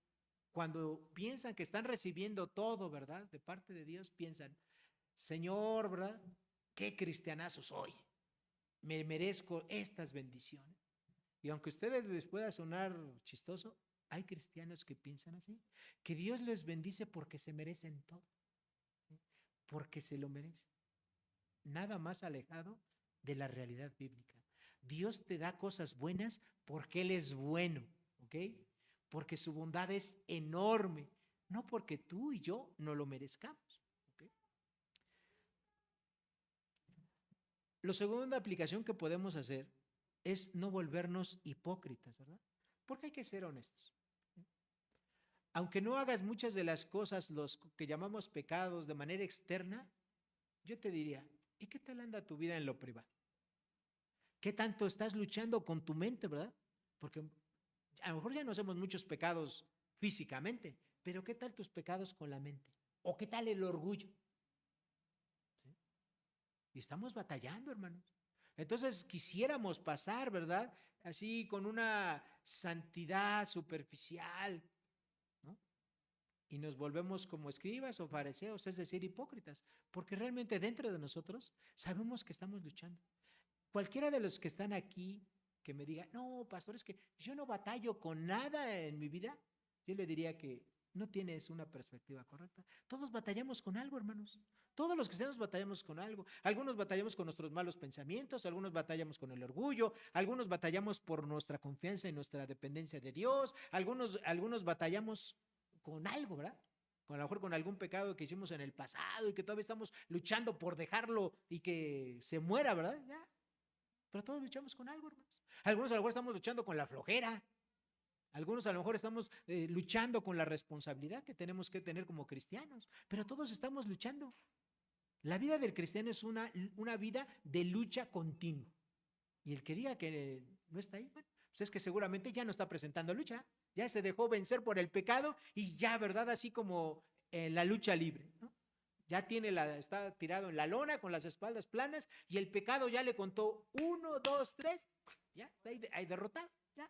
cuando piensan que están recibiendo todo, ¿verdad?, de parte de Dios, piensan: Señor, ¿verdad?, qué cristianazo soy, me merezco estas bendiciones. Y aunque a ustedes les pueda sonar chistoso, hay cristianos que piensan así, que Dios les bendice porque se merecen todo, ¿sí?, porque se lo merecen. Nada más alejado de la realidad bíblica. Dios te da cosas buenas porque Él es bueno, ¿ok? Porque su bondad es enorme, no porque tú y yo no lo merezcamos, ¿ok? La segunda aplicación que podemos hacer es no volvernos hipócritas, ¿verdad? Porque hay que ser honestos. Aunque no hagas muchas de las cosas, los que llamamos pecados, de manera externa, yo te diría: ¿y qué tal anda tu vida en lo privado? ¿Qué tanto estás luchando con tu mente, verdad? Porque a lo mejor ya no hacemos muchos pecados físicamente, pero ¿qué tal tus pecados con la mente? ¿O qué tal el orgullo? ¿Sí? Y estamos batallando, hermanos. Entonces quisiéramos pasar, ¿verdad?, así con una santidad superficial, ¿no? Y nos volvemos como escribas o fariseos, es decir, hipócritas, porque realmente dentro de nosotros sabemos que estamos luchando. Cualquiera de los que están aquí que me diga: no, pastor, es que yo no batallo con nada en mi vida, yo le diría que no tienes una perspectiva correcta. Todos batallamos con algo, hermanos. Todos los cristianos batallamos con algo. Algunos batallamos con nuestros malos pensamientos, algunos batallamos con el orgullo, algunos batallamos por nuestra confianza y nuestra dependencia de Dios, algunos batallamos con algo, ¿verdad? A lo mejor con algún pecado que hicimos en el pasado y que todavía estamos luchando por dejarlo y que se muera, ¿verdad? Ya. Pero todos luchamos con algo, hermanos. Algunos a lo mejor estamos luchando con la flojera. Algunos a lo mejor estamos luchando con la responsabilidad que tenemos que tener como cristianos. Pero todos estamos luchando. La vida del cristiano es una vida de lucha continua. Y el que diga que no está ahí, bueno, pues es que seguramente ya no está presentando lucha. Ya se dejó vencer por el pecado y ya, ¿verdad? Así como en la lucha libre, ¿no? Ya está tirado en la lona con las espaldas planas y el pecado ya le contó 1, 2, 3, ya está ahí derrotado, ya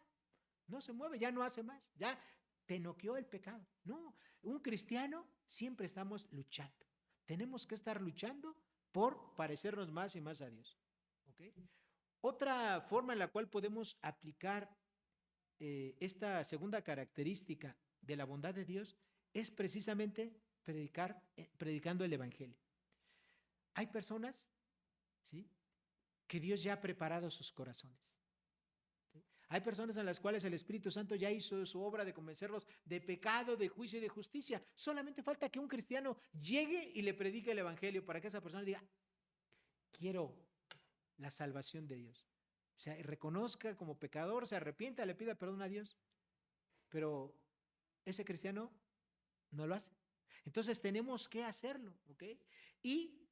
no se mueve, ya no hace más, ya te noqueó el pecado. No, un cristiano siempre estamos luchando. Tenemos que estar luchando por parecernos más y más a Dios. ¿Okay? Otra forma en la cual podemos aplicar esta segunda característica de la bondad de Dios es precisamente predicando el evangelio. Hay personas, ¿sí?, que Dios ya ha preparado sus corazones. ¿Sí? Hay personas en las cuales el Espíritu Santo ya hizo su obra de convencerlos de pecado, de juicio y de justicia. Solamente falta que un cristiano llegue y le predique el evangelio para que esa persona diga, quiero la salvación de Dios. Se reconozca como pecador, se arrepienta, le pida perdón a Dios, pero ese cristiano no lo hace. Entonces tenemos que hacerlo, ¿ok? Y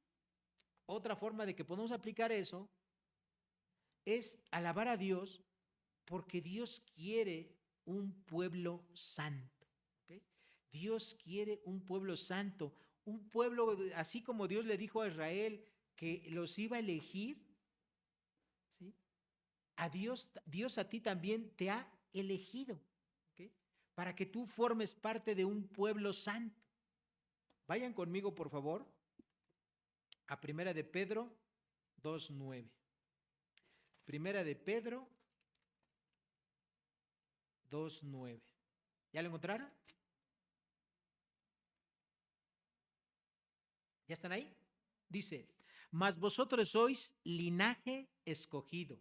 otra forma de que podemos aplicar eso es alabar a Dios porque Dios quiere un pueblo santo, ¿ok? Dios quiere un pueblo santo, un pueblo, así como Dios le dijo a Israel que los iba a elegir, ¿sí? Dios a ti también te ha elegido, ¿okay?, para que tú formes parte de un pueblo santo. Vayan conmigo, por favor, a Primera de Pedro 2:9. Primera de Pedro 2:9. ¿Ya lo encontraron? ¿Ya están ahí? Dice, mas vosotros sois linaje escogido,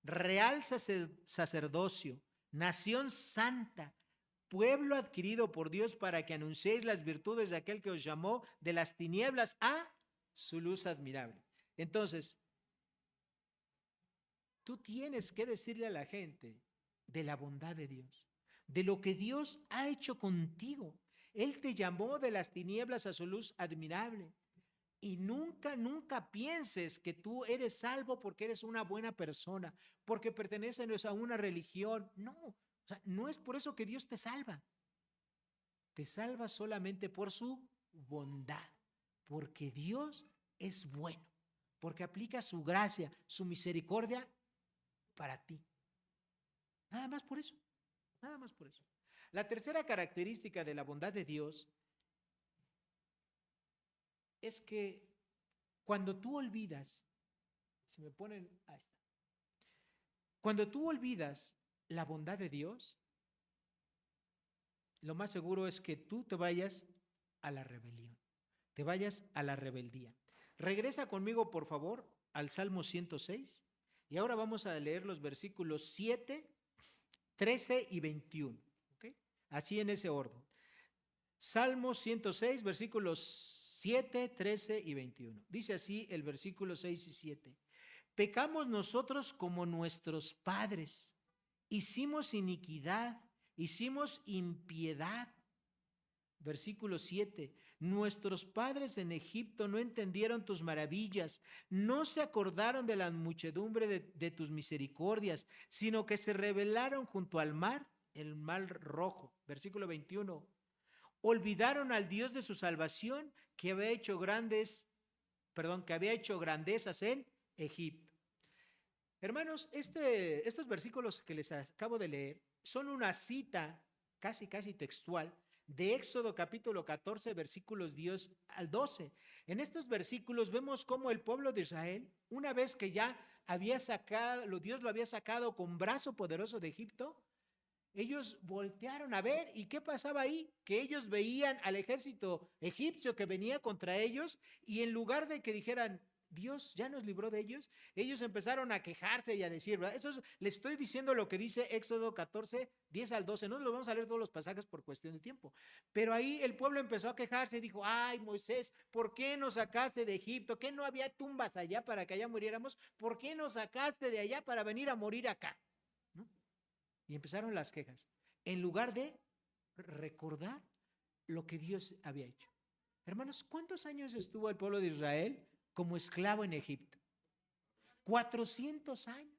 real sacerdocio, nación santa, pueblo adquirido por Dios para que anunciéis las virtudes de aquel que os llamó de las tinieblas a su luz admirable. Entonces, tú tienes que decirle a la gente de la bondad de Dios, de lo que Dios ha hecho contigo. Él te llamó de las tinieblas a su luz admirable. Y nunca, nunca pienses que tú eres salvo porque eres una buena persona, porque perteneces a una religión. No, o sea, no es por eso que Dios te salva. Te salva solamente por su bondad, porque Dios es bueno, porque aplica su gracia, su misericordia para ti. Nada más por eso, nada más por eso. La tercera característica de la bondad de Dios es que cuando tú olvidas, se me ponen, ahí está. Cuando tú olvidas la bondad de Dios, lo más seguro es que tú te vayas a la rebelión, te vayas a la rebeldía. Regresa conmigo, por favor, al Salmo 106 y ahora vamos a leer los versículos 7, 13 y 21. ¿Okay? Así en ese orden. Salmo 106, versículos 7, 13 y 21. Dice así el versículo 6 y 7. Pecamos nosotros como nuestros padres, hicimos iniquidad, hicimos impiedad. Versículo 7. Nuestros padres en Egipto no entendieron tus maravillas, no se acordaron de la muchedumbre de tus misericordias, sino que se rebelaron junto al mar, el mar rojo. Versículo 21. Olvidaron al Dios de su salvación que había hecho grandezas en Egipto. Hermanos, estos versículos que les acabo de leer son una cita casi textual de Éxodo capítulo 14, versículos 10 al 12. En estos versículos vemos cómo el pueblo de Israel, una vez que ya Dios lo había sacado con brazo poderoso de Egipto, ellos voltearon a ver y ¿qué pasaba ahí? Que ellos veían al ejército egipcio que venía contra ellos y en lugar de que dijeran, Dios ya nos libró de ellos, ellos empezaron a quejarse y a decir, ¿verdad? Le estoy diciendo lo que dice Éxodo 14, 10 al 12, no lo vamos a leer todos los pasajes por cuestión de tiempo, pero ahí el pueblo empezó a quejarse y dijo, ay Moisés, ¿por qué nos sacaste de Egipto? ¿Qué no había tumbas allá para que allá muriéramos? ¿Por qué nos sacaste de allá para venir a morir acá? ¿No? Y empezaron las quejas, en lugar de recordar lo que Dios había hecho. Hermanos, ¿cuántos años estuvo el pueblo de Israel como esclavo en Egipto? 400 años.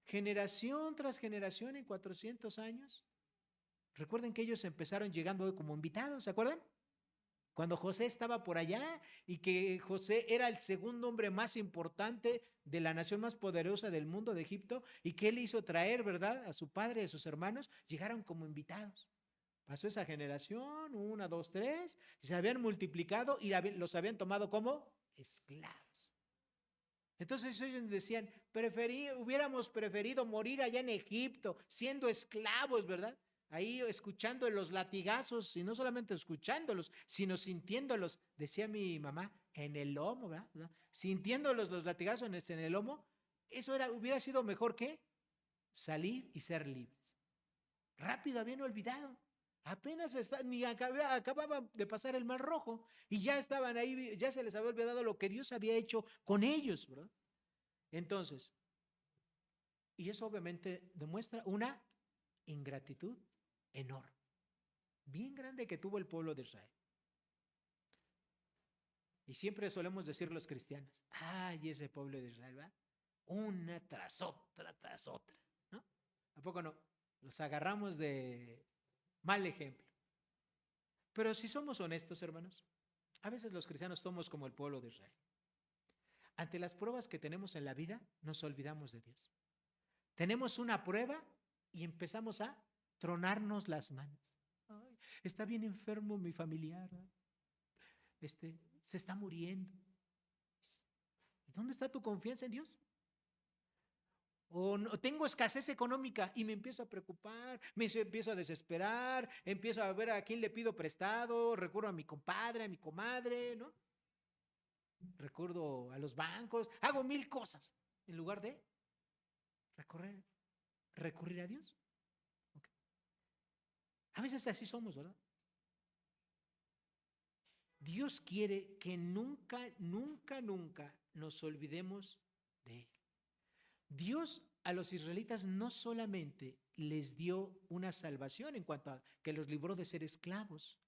Generación tras generación en 400 años. Recuerden que ellos empezaron llegando como invitados, ¿se acuerdan? Cuando José estaba por allá y que José era el segundo hombre más importante de la nación más poderosa del mundo, de Egipto, y que él hizo traer, ¿verdad?, a su padre y a sus hermanos, llegaron como invitados. Pasó esa generación, 1, 2, 3, y se habían multiplicado y los habían tomado como esclavos. Entonces ellos decían, hubiéramos preferido morir allá en Egipto, siendo esclavos, ¿verdad? Ahí escuchando los latigazos, y no solamente escuchándolos, sino sintiéndolos, decía mi mamá, en el lomo, ¿verdad? Sintiéndolos los latigazos en el lomo, eso hubiera sido mejor que salir y ser libres. Rápido habían olvidado. Apenas ni acababa de pasar el Mar Rojo y ya estaban ahí, ya se les había olvidado lo que Dios había hecho con ellos, ¿verdad? Entonces, y eso obviamente demuestra una ingratitud enorme, bien grande que tuvo el pueblo de Israel. Y siempre solemos decir los cristianos, ay, ese pueblo de Israel, ¿va? Una tras otra, ¿no? ¿A poco no? Los agarramos de mal ejemplo. Pero si somos honestos, hermanos, a veces los cristianos somos como el pueblo de Israel. Ante las pruebas que tenemos en la vida, nos olvidamos de Dios. Tenemos una prueba y empezamos a tronarnos las manos. Ay, está bien enfermo mi familiar, se está muriendo. ¿Dónde está tu confianza en Dios? O no, tengo escasez económica y me empiezo a preocupar, me empiezo a desesperar, empiezo a ver a quién le pido prestado, recurro a mi compadre, a mi comadre, ¿no? Recurro a los bancos, hago 1000 cosas en lugar de recurrir a Dios. Okay. A veces así somos, ¿verdad? Dios quiere que nunca nos olvidemos de Él. Dios a los israelitas no solamente les dio una salvación en cuanto a que los libró de ser esclavos,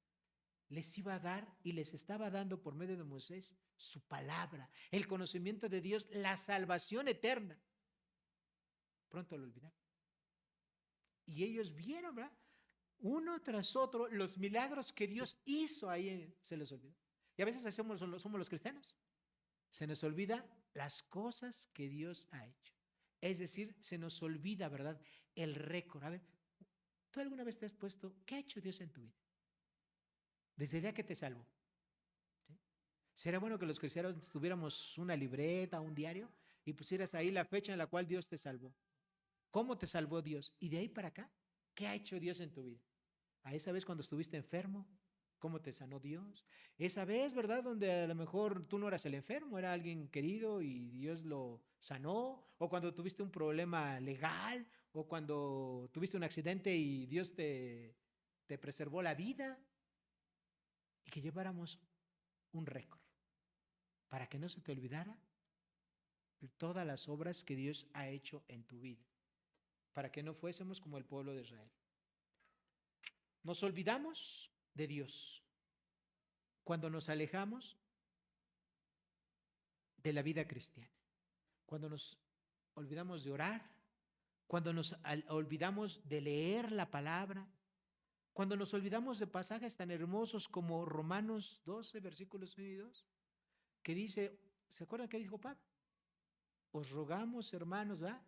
les iba a dar y les estaba dando por medio de Moisés su palabra, el conocimiento de Dios, la salvación eterna. Pronto lo olvidaron. Y ellos vieron, ¿verdad?, uno tras otro los milagros que Dios hizo ahí, se les olvidó. Y a veces somos los cristianos. Se nos olvida las cosas que Dios ha hecho. Es decir, se nos olvida, ¿verdad?, el récord. A ver, ¿tú alguna vez te has puesto, qué ha hecho Dios en tu vida? Desde el día que te salvó. ¿Sí? Será bueno que los cristianos tuviéramos una libreta, un diario, y pusieras ahí la fecha en la cual Dios te salvó. ¿Cómo te salvó Dios? Y de ahí para acá, ¿qué ha hecho Dios en tu vida? A esa vez cuando estuviste enfermo, ¿cómo te sanó Dios? Esa vez, ¿verdad?, donde a lo mejor tú no eras el enfermo, era alguien querido y Dios lo sanó, o cuando tuviste un problema legal, o cuando tuviste un accidente y Dios te preservó la vida, y que lleváramos un récord para que no se te olvidara todas las obras que Dios ha hecho en tu vida, para que no fuésemos como el pueblo de Israel. Nos olvidamos de Dios cuando nos alejamos de la vida cristiana, cuando nos olvidamos de orar, cuando nos olvidamos de leer la palabra, cuando nos olvidamos de pasajes tan hermosos como Romanos 12, versículos 1 y 2, que dice, ¿se acuerdan qué dijo Pablo? Os rogamos, hermanos, ¿verdad?,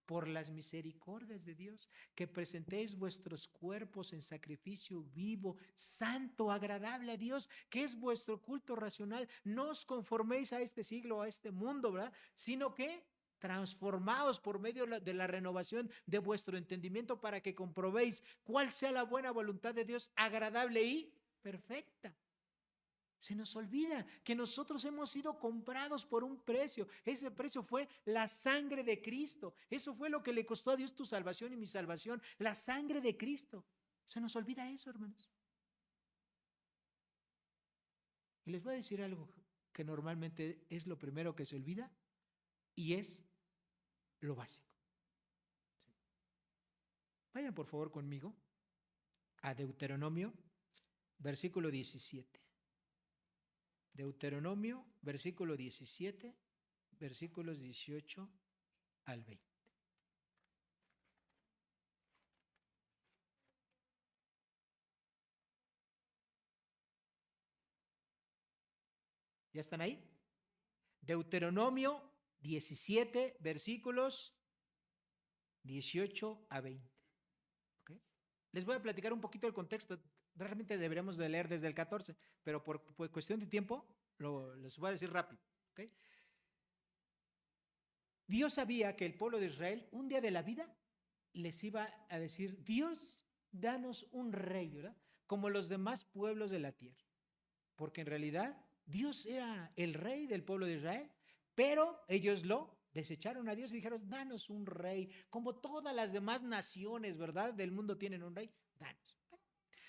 por las misericordias de Dios, que presentéis vuestros cuerpos en sacrificio vivo, santo, agradable a Dios, que es vuestro culto racional. No os conforméis a este siglo, a este mundo, ¿verdad?, sino que transformados por medio de la renovación de vuestro entendimiento para que comprobéis cuál sea la buena voluntad de Dios, agradable y perfecta. Se nos olvida que nosotros hemos sido comprados por un precio. Ese precio fue la sangre de Cristo. Eso fue lo que le costó a Dios tu salvación y mi salvación, la sangre de Cristo. Se nos olvida eso, hermanos. Y les voy a decir algo que normalmente es lo primero que se olvida y es lo básico. Vayan por favor conmigo a Deuteronomio, versículo 17. Deuteronomio, versículo 17, versículos 18 al 20. ¿Ya están ahí? Deuteronomio 17, versículos 18 a 20. ¿Okay? Les voy a platicar un poquito el contexto. Realmente deberíamos de leer desde el 14, pero por cuestión de tiempo les voy a decir rápido. ¿Okay? Dios sabía que el pueblo de Israel un día de la vida les iba a decir: Dios, danos un rey, ¿verdad? Como los demás pueblos de la tierra. Porque en realidad Dios era el rey del pueblo de Israel, pero ellos lo desecharon a Dios y dijeron: danos un rey, como todas las demás naciones, ¿verdad?, del mundo tienen un rey, danos.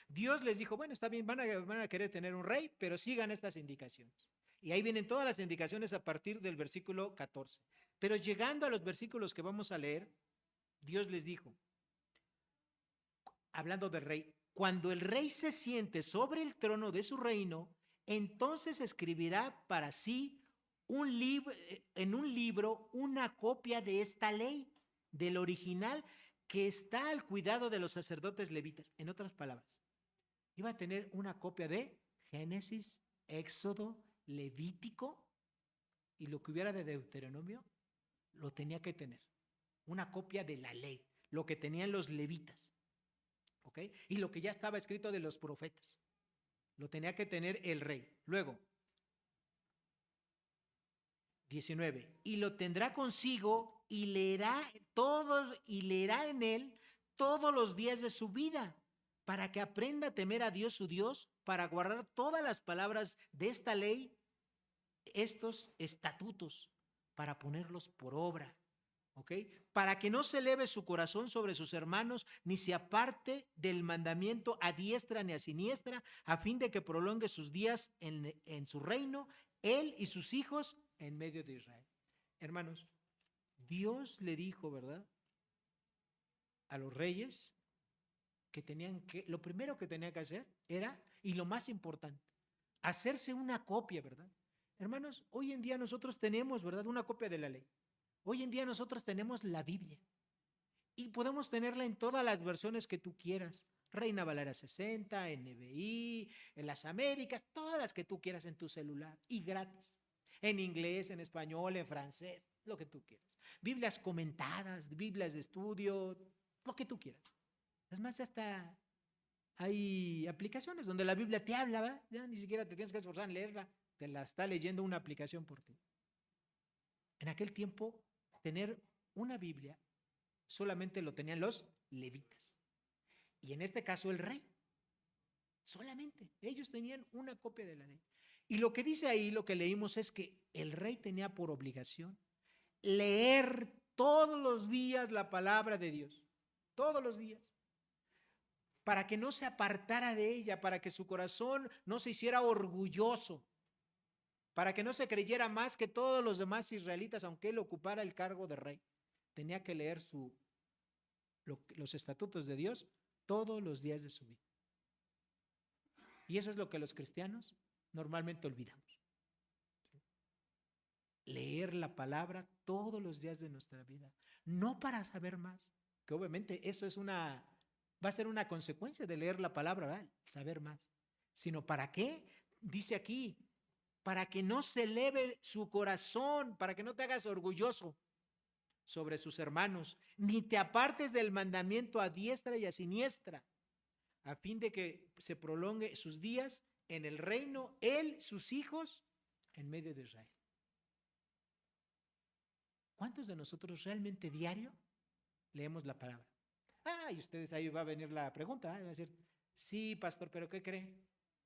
Dios les dijo: bueno, está bien, van a querer tener un rey, pero sigan estas indicaciones. Y ahí vienen todas las indicaciones a partir del versículo 14. Pero llegando a los versículos que vamos a leer, Dios les dijo, hablando del rey: cuando el rey se siente sobre el trono de su reino, entonces escribirá para sí en un libro una copia de esta ley, del original que está al cuidado de los sacerdotes levitas. En otras palabras, iba a tener una copia de Génesis, Éxodo, Levítico, y lo que hubiera de Deuteronomio, lo tenía que tener. Una copia de la ley, lo que tenían los levitas. ¿Ok? Y lo que ya estaba escrito de los profetas. Lo tenía que tener el rey. Luego, 19. Y lo tendrá consigo y leerá en él todos los días de su vida, para que aprenda a temer a Dios su Dios, para guardar todas las palabras de esta ley, estos estatutos, para ponerlos por obra. ¿Ok? Para que no se eleve su corazón sobre sus hermanos, ni se aparte del mandamiento a diestra ni a siniestra, a fin de que prolongue sus días en su reino, él y sus hijos en medio de Israel. Hermanos, Dios le dijo, ¿verdad?, a los reyes que lo primero que tenían que hacer era, y lo más importante, hacerse una copia, ¿verdad? Hermanos, hoy en día nosotros tenemos, ¿verdad?, una copia de la ley. Hoy en día nosotros tenemos la Biblia y podemos tenerla en todas las versiones que tú quieras. Reina Valera 60, NBI, en las Américas, todas las que tú quieras en tu celular y gratis. En inglés, en español, en francés, lo que tú quieras. Biblias comentadas, Biblias de estudio, lo que tú quieras. Es más, hasta hay aplicaciones donde la Biblia te habla, ¿verdad? Ya ni siquiera te tienes que esforzar en leerla, te la está leyendo una aplicación por ti. En aquel tiempo, tener una Biblia solamente lo tenían los levitas. Y en este caso el rey. Solamente. Ellos tenían una copia de la ley. Y lo que dice ahí, lo que leímos, es que el rey tenía por obligación leer todos los días la palabra de Dios. Todos los días. Para que no se apartara de ella, para que su corazón no se hiciera orgulloso, para que no se creyera más que todos los demás israelitas, aunque él ocupara el cargo de rey. Tenía que leer los estatutos de Dios todos los días de su vida. Y eso es lo que los cristianos normalmente olvidamos. Leer la palabra todos los días de nuestra vida, no para saber más, que obviamente eso va a ser una consecuencia de leer la palabra, ¿verdad?, saber más, sino para qué, dice aquí, para que no se eleve su corazón, para que no te hagas orgulloso sobre sus hermanos, ni te apartes del mandamiento a diestra y a siniestra, a fin de que se prolongue sus días en el reino, él, sus hijos, en medio de Israel. ¿Cuántos de nosotros realmente diario leemos la palabra? Y ustedes, ahí va a venir la pregunta, va a decir, sí, pastor, pero ¿qué cree?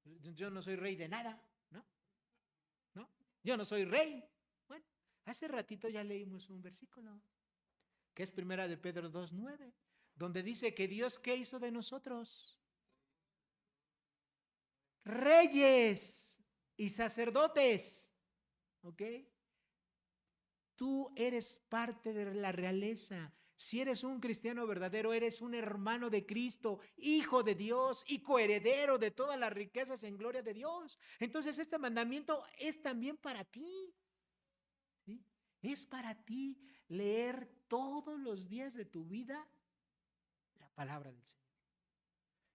Yo no soy rey de nada, ¿no? ¿No? Yo no soy rey. Bueno, hace ratito ya leímos un versículo, que es primera de Pedro 2:9, donde dice que Dios, ¿qué hizo de nosotros? Reyes y sacerdotes, ¿ok? Tú eres parte de la realeza. Si eres un cristiano verdadero, eres un hermano de Cristo, hijo de Dios y coheredero de todas las riquezas en gloria de Dios. Entonces este mandamiento es también para ti, ¿sí? Es para ti leer todos los días de tu vida la palabra del Señor.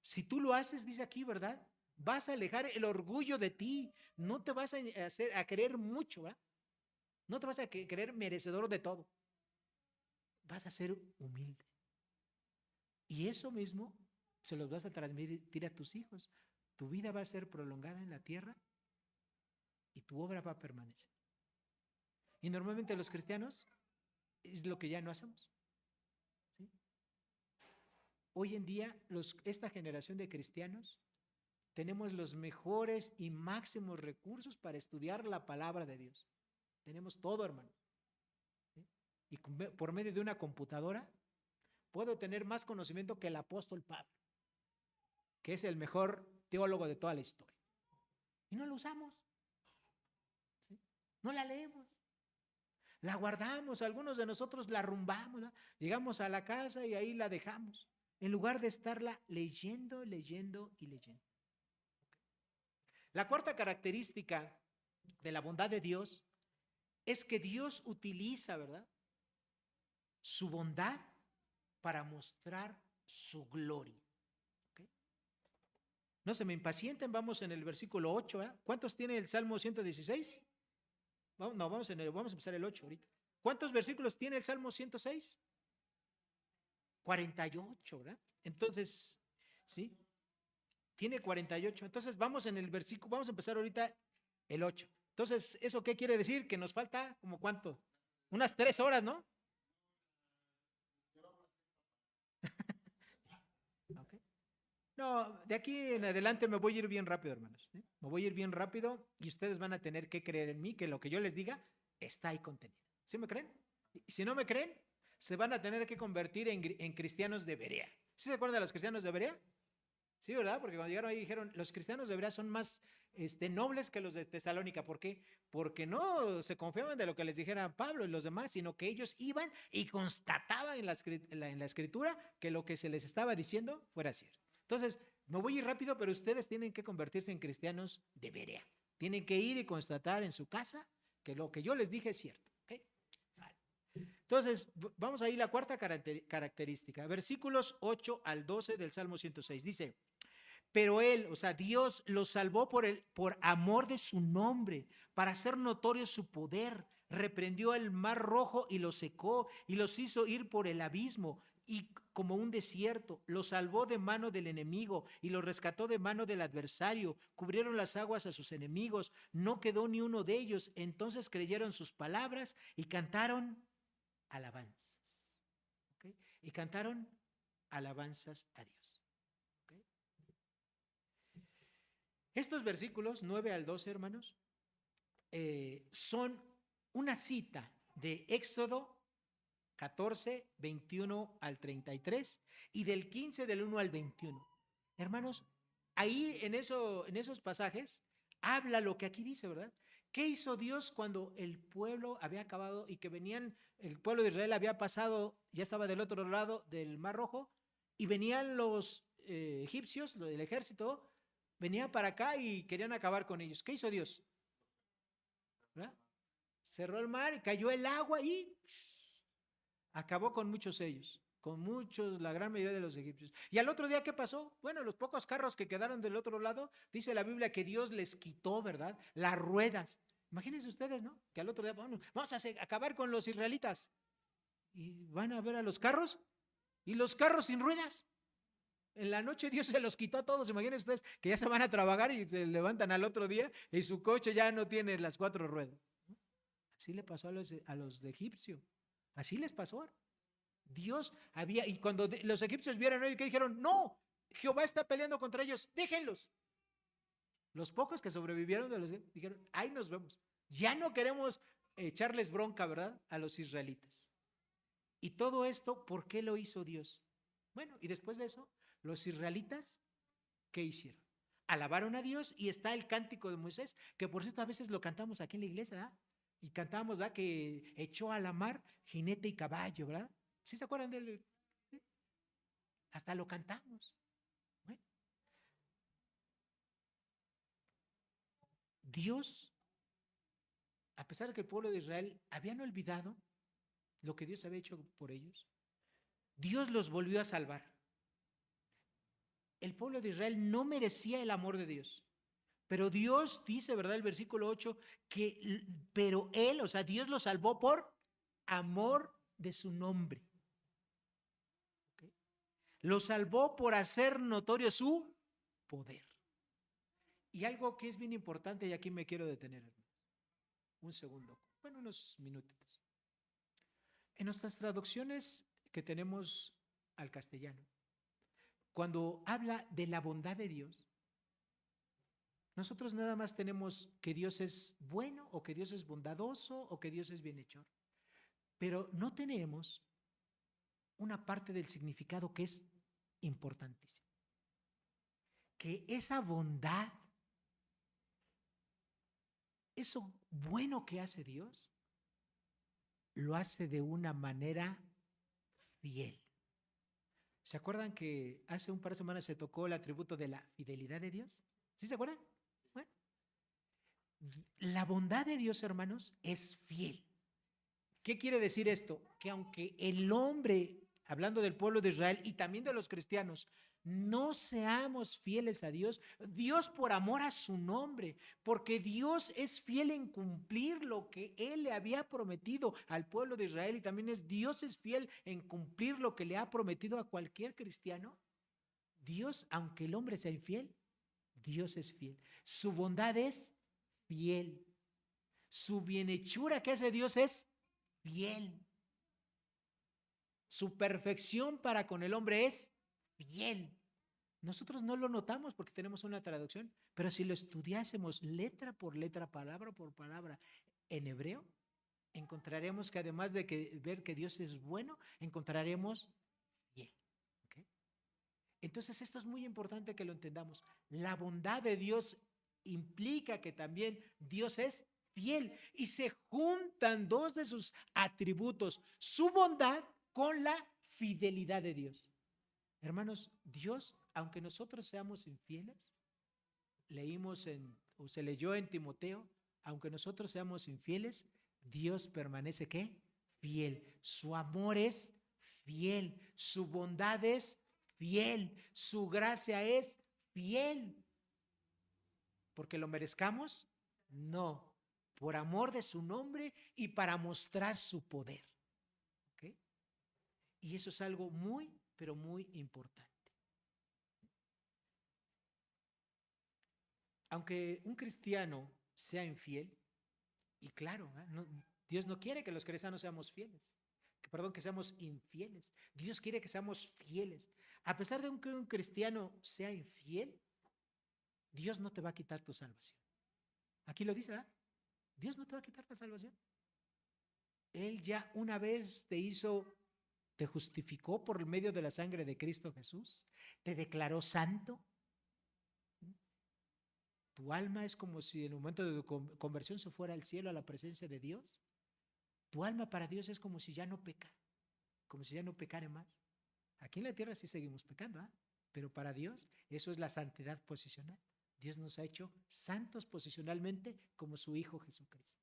Si tú lo haces, dice aquí, ¿verdad? Vas a alejar el orgullo de ti. No te vas a creer mucho, ¿verdad? No te vas a creer merecedor de todo. Vas a ser humilde. Y eso mismo se los vas a transmitir a tus hijos. Tu vida va a ser prolongada en la tierra y tu obra va a permanecer. Y normalmente los cristianos es lo que ya no hacemos, ¿sí? Hoy en día, esta generación de cristianos tenemos los mejores y máximos recursos para estudiar la palabra de Dios. Tenemos todo, hermano. ¿Sí? Y por medio de una computadora puedo tener más conocimiento que el apóstol Pablo, que es el mejor teólogo de toda la historia. Y no lo usamos, ¿sí? No la leemos, la guardamos, algunos de nosotros la arrumbamos, ¿no? Llegamos a la casa y ahí la dejamos, en lugar de estarla leyendo, leyendo y leyendo. La cuarta característica de la bondad de Dios es que Dios utiliza, ¿verdad?, su bondad para mostrar su gloria. ¿Okay? No se me impacienten, vamos en el versículo 8. ¿Eh? ¿Cuántos tiene el Salmo 116? No, vamos a empezar el 8 ahorita. ¿Cuántos versículos tiene el Salmo 106? 48, ¿verdad? Entonces, ¿sí? Tiene 48. Entonces vamos en el versículo, vamos a empezar ahorita el 8. Entonces, ¿eso qué quiere decir? Que nos falta como cuánto, unas 3 horas, ¿no? Okay. No, de aquí en adelante me voy a ir bien rápido, hermanos. ¿Eh? Me voy a ir bien rápido y ustedes van a tener que creer en mí, que lo que yo les diga está ahí contenido. ¿Sí me creen? Y si no me creen, se van a tener que convertir en cristianos de Berea. ¿Sí se acuerdan de los cristianos de Berea? Sí, ¿verdad? Porque cuando llegaron ahí dijeron, los cristianos de Berea son más nobles que los de Tesalónica. ¿Por qué? Porque no se confiaban de lo que les dijera Pablo y los demás, sino que ellos iban y constataban en la escritura que lo que se les estaba diciendo fuera cierto. Entonces, me voy a ir rápido, pero ustedes tienen que convertirse en cristianos de Berea. Tienen que ir y constatar en su casa que lo que yo les dije es cierto. ¿Okay? Entonces, vamos a ir a la cuarta característica, versículos 8 al 12 del Salmo 106. Dice, pero él, o sea, Dios los salvó por amor de su nombre, para hacer notorio su poder. Reprendió el mar rojo y lo secó y los hizo ir por el abismo y como un desierto. Los salvó de mano del enemigo y los rescató de mano del adversario. Cubrieron las aguas a sus enemigos. No quedó ni uno de ellos. Entonces creyeron sus palabras y cantaron alabanzas. ¿Okay? Y cantaron alabanzas a Dios. ¿Okay? Estos versículos 9 al 12, hermanos, son una cita de Éxodo 14, 21 al 33 y del 15 del 1 al 21. Hermanos, ahí en esos pasajes habla lo que aquí dice, ¿verdad? ¿Qué hizo Dios cuando el pueblo había acabado y que el pueblo de Israel había pasado, ya estaba del otro lado del Mar Rojo y venían los egipcios, el ejército, venía para acá y querían acabar con ellos? ¿Qué hizo Dios? ¿Verdad? Cerró el mar, cayó el agua y acabó con muchos ellos, con muchos, la gran mayoría de los egipcios. Y al otro día, ¿qué pasó? Bueno, los pocos carros que quedaron del otro lado, dice la Biblia que Dios les quitó, ¿verdad?, las ruedas. Imagínense ustedes, ¿no? Que al otro día, bueno, vamos a acabar con los israelitas. Y van a ver a los carros, y los carros sin ruedas. En la noche Dios se los quitó a todos. Imagínense ustedes que ya se van a trabajar y se levantan al otro día y su coche ya no tiene las 4 ruedas. Así le pasó a los de Egipcio. Así les pasó. Dios había, y cuando los egipcios vieron, ¿no? ¿Qué dijeron? No, Jehová está peleando contra ellos, déjenlos. Los pocos que sobrevivieron de los dijeron, ahí nos vemos. Ya no queremos echarles bronca, ¿verdad? A los israelitas. Y todo esto, ¿por qué lo hizo Dios? Bueno, y después de eso, los israelitas, ¿qué hicieron? Alabaron a Dios y está el cántico de Moisés, que por cierto a veces lo cantamos aquí en la iglesia, ¿verdad? Y cantamos, ¿verdad? Que echó a la mar jinete y caballo, ¿verdad? ¿Sí se acuerdan de él? ¿Sí? Hasta lo cantamos. Bueno, Dios, a pesar de que el pueblo de Israel habían olvidado lo que Dios había hecho por ellos, Dios los volvió a salvar. El pueblo de Israel no merecía el amor de Dios. Pero Dios dice, ¿verdad? El versículo 8, pero Él, o sea, Dios lo salvó por amor de su nombre. ¿Okay? Lo salvó por hacer notorio su poder. Y algo que es bien importante, y aquí me quiero detener, un segundo, bueno, unos minutitos. En nuestras traducciones que tenemos al castellano, cuando habla de la bondad de Dios, nosotros nada más tenemos que Dios es bueno o que Dios es bondadoso o que Dios es bienhechor. Pero no tenemos una parte del significado que es importantísima. Que esa bondad, eso bueno que hace Dios, lo hace de una manera fiel. ¿Se acuerdan que hace un par de semanas se tocó el atributo de la fidelidad de Dios? ¿Sí se acuerdan? Bueno, la bondad de Dios, hermanos, es fiel. ¿Qué quiere decir esto? Que aunque el hombre, hablando del pueblo de Israel y también de los cristianos, no seamos fieles a Dios, Dios por amor a su nombre, porque Dios es fiel en cumplir lo que Él le había prometido al pueblo de Israel y también Dios es fiel en cumplir lo que le ha prometido a cualquier cristiano. Dios, aunque el hombre sea infiel, Dios es fiel. Su bondad es fiel. Su bienhechura que hace Dios es fiel. Su perfección para con el hombre es fiel. Nosotros no lo notamos porque tenemos una traducción, pero si lo estudiásemos letra por letra, palabra por palabra en hebreo, encontraremos que además de ver que Dios es bueno, encontraremos fiel. ¿Okay? Entonces esto es muy importante que lo entendamos. La bondad de Dios implica que también Dios es fiel y se juntan dos de sus atributos, su bondad con la fidelidad de Dios. Hermanos, Dios, aunque nosotros seamos infieles, leímos o se leyó en Timoteo, aunque nosotros seamos infieles, Dios permanece ¿qué? Fiel. Su amor es fiel, su bondad es fiel, su gracia es fiel. ¿Porque lo merezcamos? No, por amor de su nombre y para mostrar su poder. ¿Okay? Y eso es algo muy, pero muy importante. Aunque un cristiano sea infiel, y claro, Dios no quiere que los cristianos seamos fieles, que seamos infieles. Dios quiere que seamos fieles. A pesar de que un cristiano sea infiel, Dios no te va a quitar tu salvación. Aquí lo dice, ¿verdad? Dios no te va a quitar la salvación. Él ya una vez te justificó por medio de la sangre de Cristo Jesús, te declaró santo. Tu alma es como si en el momento de tu conversión se fuera al cielo a la presencia de Dios. Tu alma para Dios es como si ya no peca, como si ya no pecare más. Aquí en la tierra sí seguimos pecando, ¿eh? Pero para Dios eso es la santidad posicional. Dios nos ha hecho santos posicionalmente como su Hijo Jesucristo.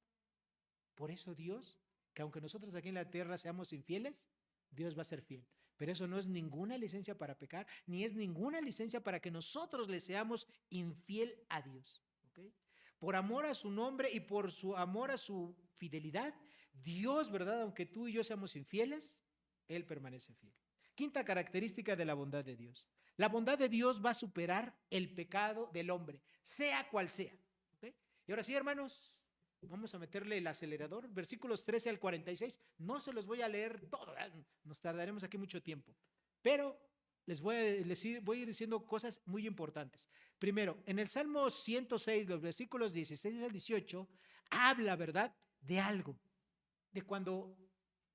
Por eso Dios, que aunque nosotros aquí en la tierra seamos infieles, Dios va a ser fiel. Pero eso no es ninguna licencia para pecar, ni es ninguna licencia para que nosotros le seamos infiel a Dios. ¿Okay? Por amor a su nombre y por su amor a su fidelidad, Dios, ¿verdad? Aunque tú y yo seamos infieles, Él permanece fiel. Quinta característica de la bondad de Dios. La bondad de Dios va a superar el pecado del hombre, sea cual sea. ¿Okay? Y ahora sí, hermanos, Vamos a meterle el acelerador, versículos 13 al 46. No se los voy a leer todo, ¿verdad? Nos tardaremos aquí mucho tiempo. Pero voy a ir diciendo cosas muy importantes. Primero, en el Salmo 106, los versículos 16 al 18, habla, ¿verdad?, de algo, de cuando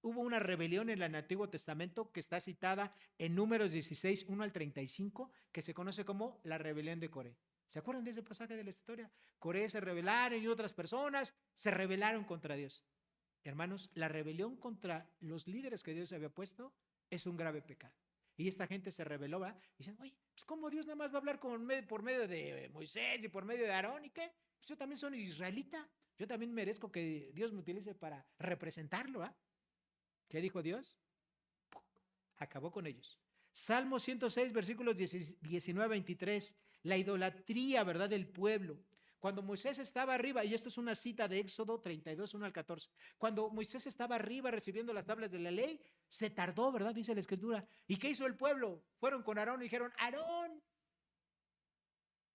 hubo una rebelión en el Antiguo Testamento que está citada en Números 16, 1 al 35, que se conoce como la rebelión de Coré. ¿Se acuerdan de ese pasaje de la historia? Coré se rebelaron y otras personas se rebelaron contra Dios. Hermanos, la rebelión contra los líderes que Dios había puesto es un grave pecado. Y esta gente se rebeló, ¿verdad? Y dicen, oye, pues ¿cómo Dios nada más va a hablar por medio de Moisés y por medio de Aarón? ¿Y qué? Pues yo también soy israelita. Yo también merezco que Dios me utilice para representarlo, ¿ah? ¿Qué dijo Dios? Acabó con ellos. Salmo 106, versículos 19 a 23. La idolatría, ¿verdad?, del pueblo. Cuando Moisés estaba arriba, y esto es una cita de Éxodo 32, 1 al 14. Cuando Moisés estaba arriba recibiendo las tablas de la ley, se tardó, ¿verdad?, dice la Escritura. ¿Y qué hizo el pueblo? Fueron con Aarón y dijeron, Aarón,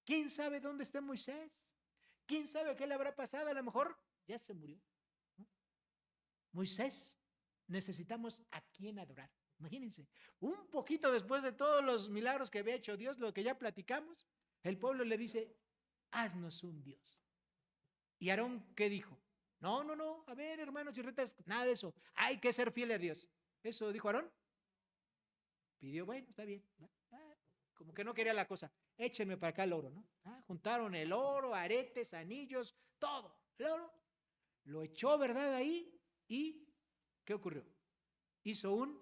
¿quién sabe dónde está Moisés? ¿Quién sabe qué le habrá pasado? A lo mejor ya se murió, ¿no? Moisés, necesitamos a quién adorar. Imagínense, un poquito después de todos los milagros que había hecho Dios, lo que ya platicamos, el pueblo le dice, haznos un Dios. ¿Y Aarón qué dijo? No, a ver, hermanos y retas, nada de eso, hay que ser fiel a Dios. Eso dijo Aarón. Pidió, bueno, está bien. Como que no quería la cosa. Échenme para acá el oro, ¿no? Juntaron el oro, aretes, anillos, todo. El oro lo echó, ¿verdad?, ahí. ¿Y qué ocurrió? Hizo un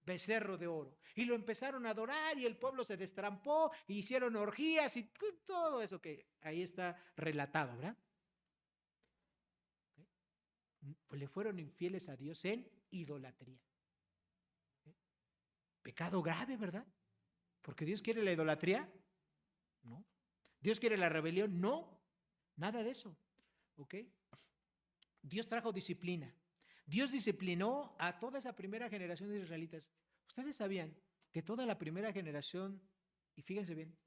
becerro de oro. Y lo empezaron a adorar y el pueblo se destrampó, e hicieron orgías y todo eso que ahí está relatado, ¿verdad? Pues le fueron infieles a Dios en idolatría. Pecado grave, ¿verdad? Porque Dios quiere la idolatría, no. Dios quiere la rebelión, no. Nada de eso, ¿ok? Dios trajo disciplina. Dios disciplinó a toda esa primera generación de israelitas. Ustedes sabían que toda la primera generación, y fíjense bien,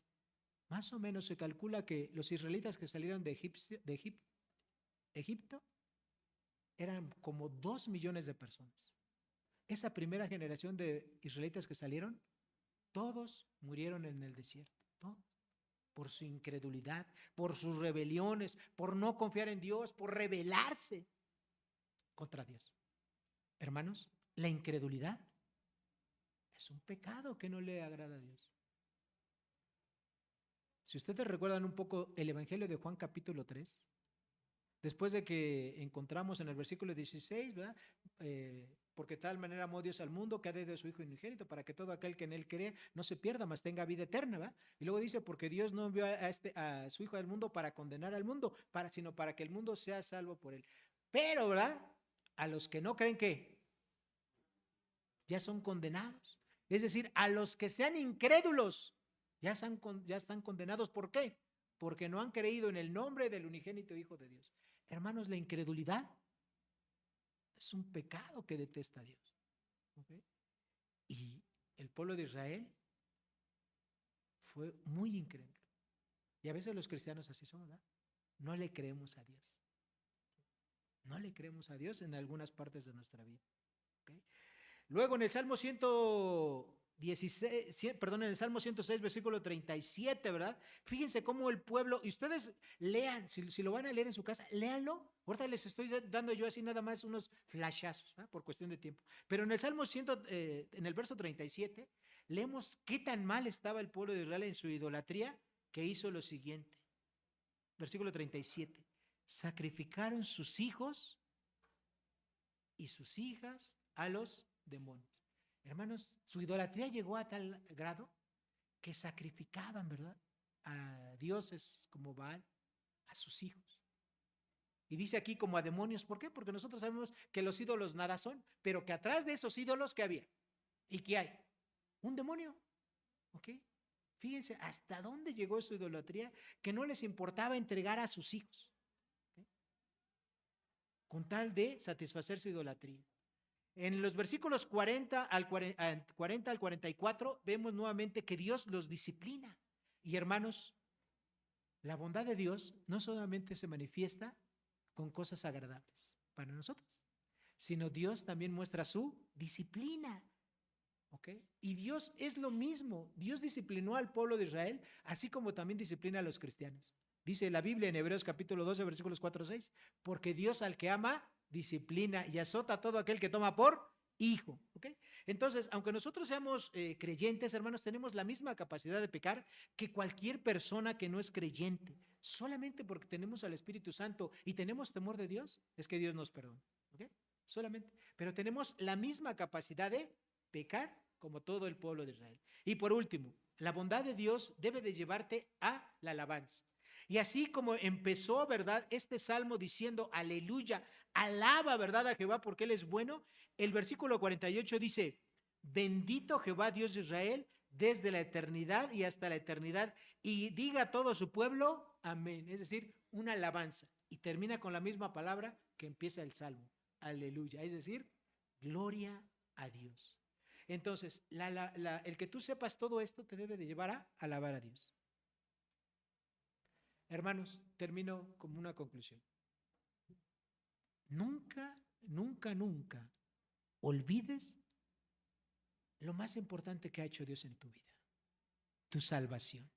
más o menos se calcula que los israelitas que salieron de Egipto eran como 2 millones de personas. Esa primera generación de israelitas que salieron, todos murieron en el desierto, todos, por su incredulidad, por sus rebeliones, por no confiar en Dios, por rebelarse contra Dios. Hermanos, la incredulidad es un pecado que no le agrada a Dios. Si ustedes recuerdan un poco el Evangelio de Juan capítulo 3, después de que encontramos en el versículo 16, ¿verdad? Porque de tal manera amó Dios al mundo que ha dado a su Hijo unigénito para que todo aquel que en él cree no se pierda, mas tenga vida eterna, ¿verdad? Y luego dice, porque Dios no envió a su Hijo al mundo para condenar al mundo, sino para que el mundo sea salvo por él. Pero, ¿verdad?, a los que no creen, ¿qué? Ya son condenados. Es decir, a los que sean incrédulos, ya están condenados. ¿Por qué? Porque no han creído en el nombre del unigénito Hijo de Dios. Hermanos, la incredulidad es un pecado que detesta a Dios. ¿Okay? Y el pueblo de Israel fue muy incrédulo. Y a veces los cristianos así son, ¿verdad? No le creemos a Dios. No le creemos a Dios en algunas partes de nuestra vida. ¿Okay? Luego en el Salmo 106, versículo 37, ¿verdad? Fíjense cómo el pueblo, y ustedes lean, si lo van a leer en su casa, léanlo. Ahorita les estoy dando yo así nada más unos flashazos, ¿verdad?, por cuestión de tiempo. Pero en el Salmo en el verso 37, leemos qué tan mal estaba el pueblo de Israel en su idolatría, que hizo lo siguiente. Versículo 37. Sacrificaron sus hijos y sus hijas a los demonios. Hermanos, su idolatría llegó a tal grado que sacrificaban, ¿verdad?, a dioses como Baal, a sus hijos. Y dice aquí como a demonios. ¿Por qué? Porque nosotros sabemos que los ídolos nada son, pero que atrás de esos ídolos, ¿qué había? ¿Y qué hay? Un demonio. ¿Ok? Fíjense hasta dónde llegó su idolatría, que no les importaba entregar a sus hijos, ¿okay?, con tal de satisfacer su idolatría. En los versículos 40 al 44 vemos nuevamente que Dios los disciplina. Y hermanos, la bondad de Dios no solamente se manifiesta con cosas agradables para nosotros, sino Dios también muestra su disciplina. ¿Ok? Y Dios es lo mismo. Dios disciplinó al pueblo de Israel, así como también disciplina a los cristianos. Dice la Biblia en Hebreos capítulo 12, versículos 4 a 6, porque Dios al que ama, disciplina y azota a todo aquel que toma por hijo. ¿Ok? Entonces, aunque nosotros seamos creyentes, hermanos, tenemos la misma capacidad de pecar que cualquier persona que no es creyente. Solamente porque tenemos al Espíritu Santo y tenemos temor de Dios, es que Dios nos perdona. ¿Ok? Solamente. Pero tenemos la misma capacidad de pecar como todo el pueblo de Israel. Y por último, la bondad de Dios debe de llevarte a la alabanza. Y así como empezó, ¿verdad? Este salmo diciendo, aleluya, alaba, ¿verdad? A Jehová porque Él es bueno. El versículo 48 dice, bendito Jehová Dios de Israel desde la eternidad y hasta la eternidad. Y diga todo su pueblo, amén. Es decir, una alabanza. Y termina con la misma palabra que empieza el salmo, aleluya. Es decir, gloria a Dios. Entonces, el que tú sepas todo esto te debe de llevar a alabar a Dios. Hermanos, termino como una conclusión. Nunca, nunca, nunca olvides lo más importante que ha hecho Dios en tu vida, tu salvación.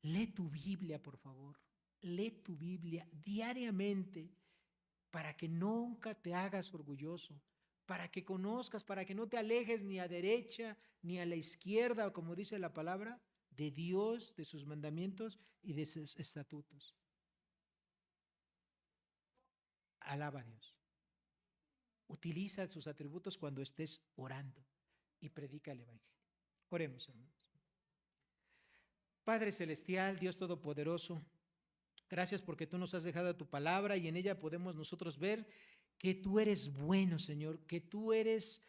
Lee tu Biblia, por favor. Lee tu Biblia diariamente para que nunca te hagas orgulloso, para que conozcas, para que no te alejes ni a derecha ni a la izquierda, como dice la palabra, de Dios, de sus mandamientos y de sus estatutos. Alaba a Dios. Utiliza sus atributos cuando estés orando y predica el Evangelio. Oremos, hermanos. Padre Celestial, Dios Todopoderoso, gracias porque tú nos has dejado tu palabra y en ella podemos nosotros ver que tú eres bueno, Señor, que tú eres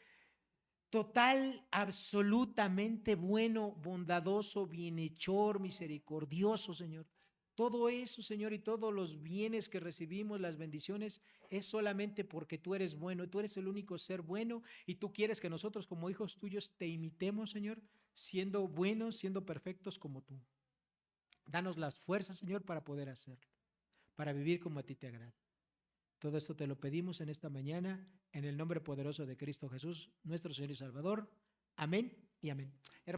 total, absolutamente bueno, bondadoso, bienhechor, misericordioso, Señor. Todo eso, Señor, y todos los bienes que recibimos, las bendiciones, es solamente porque tú eres bueno, tú eres el único ser bueno y tú quieres que nosotros como hijos tuyos te imitemos, Señor, siendo buenos, siendo perfectos como tú. Danos las fuerzas, Señor, para poder hacerlo, para vivir como a ti te agrada. Todo esto te lo pedimos en esta mañana, en el nombre poderoso de Cristo Jesús, nuestro Señor y Salvador. Amén y amén.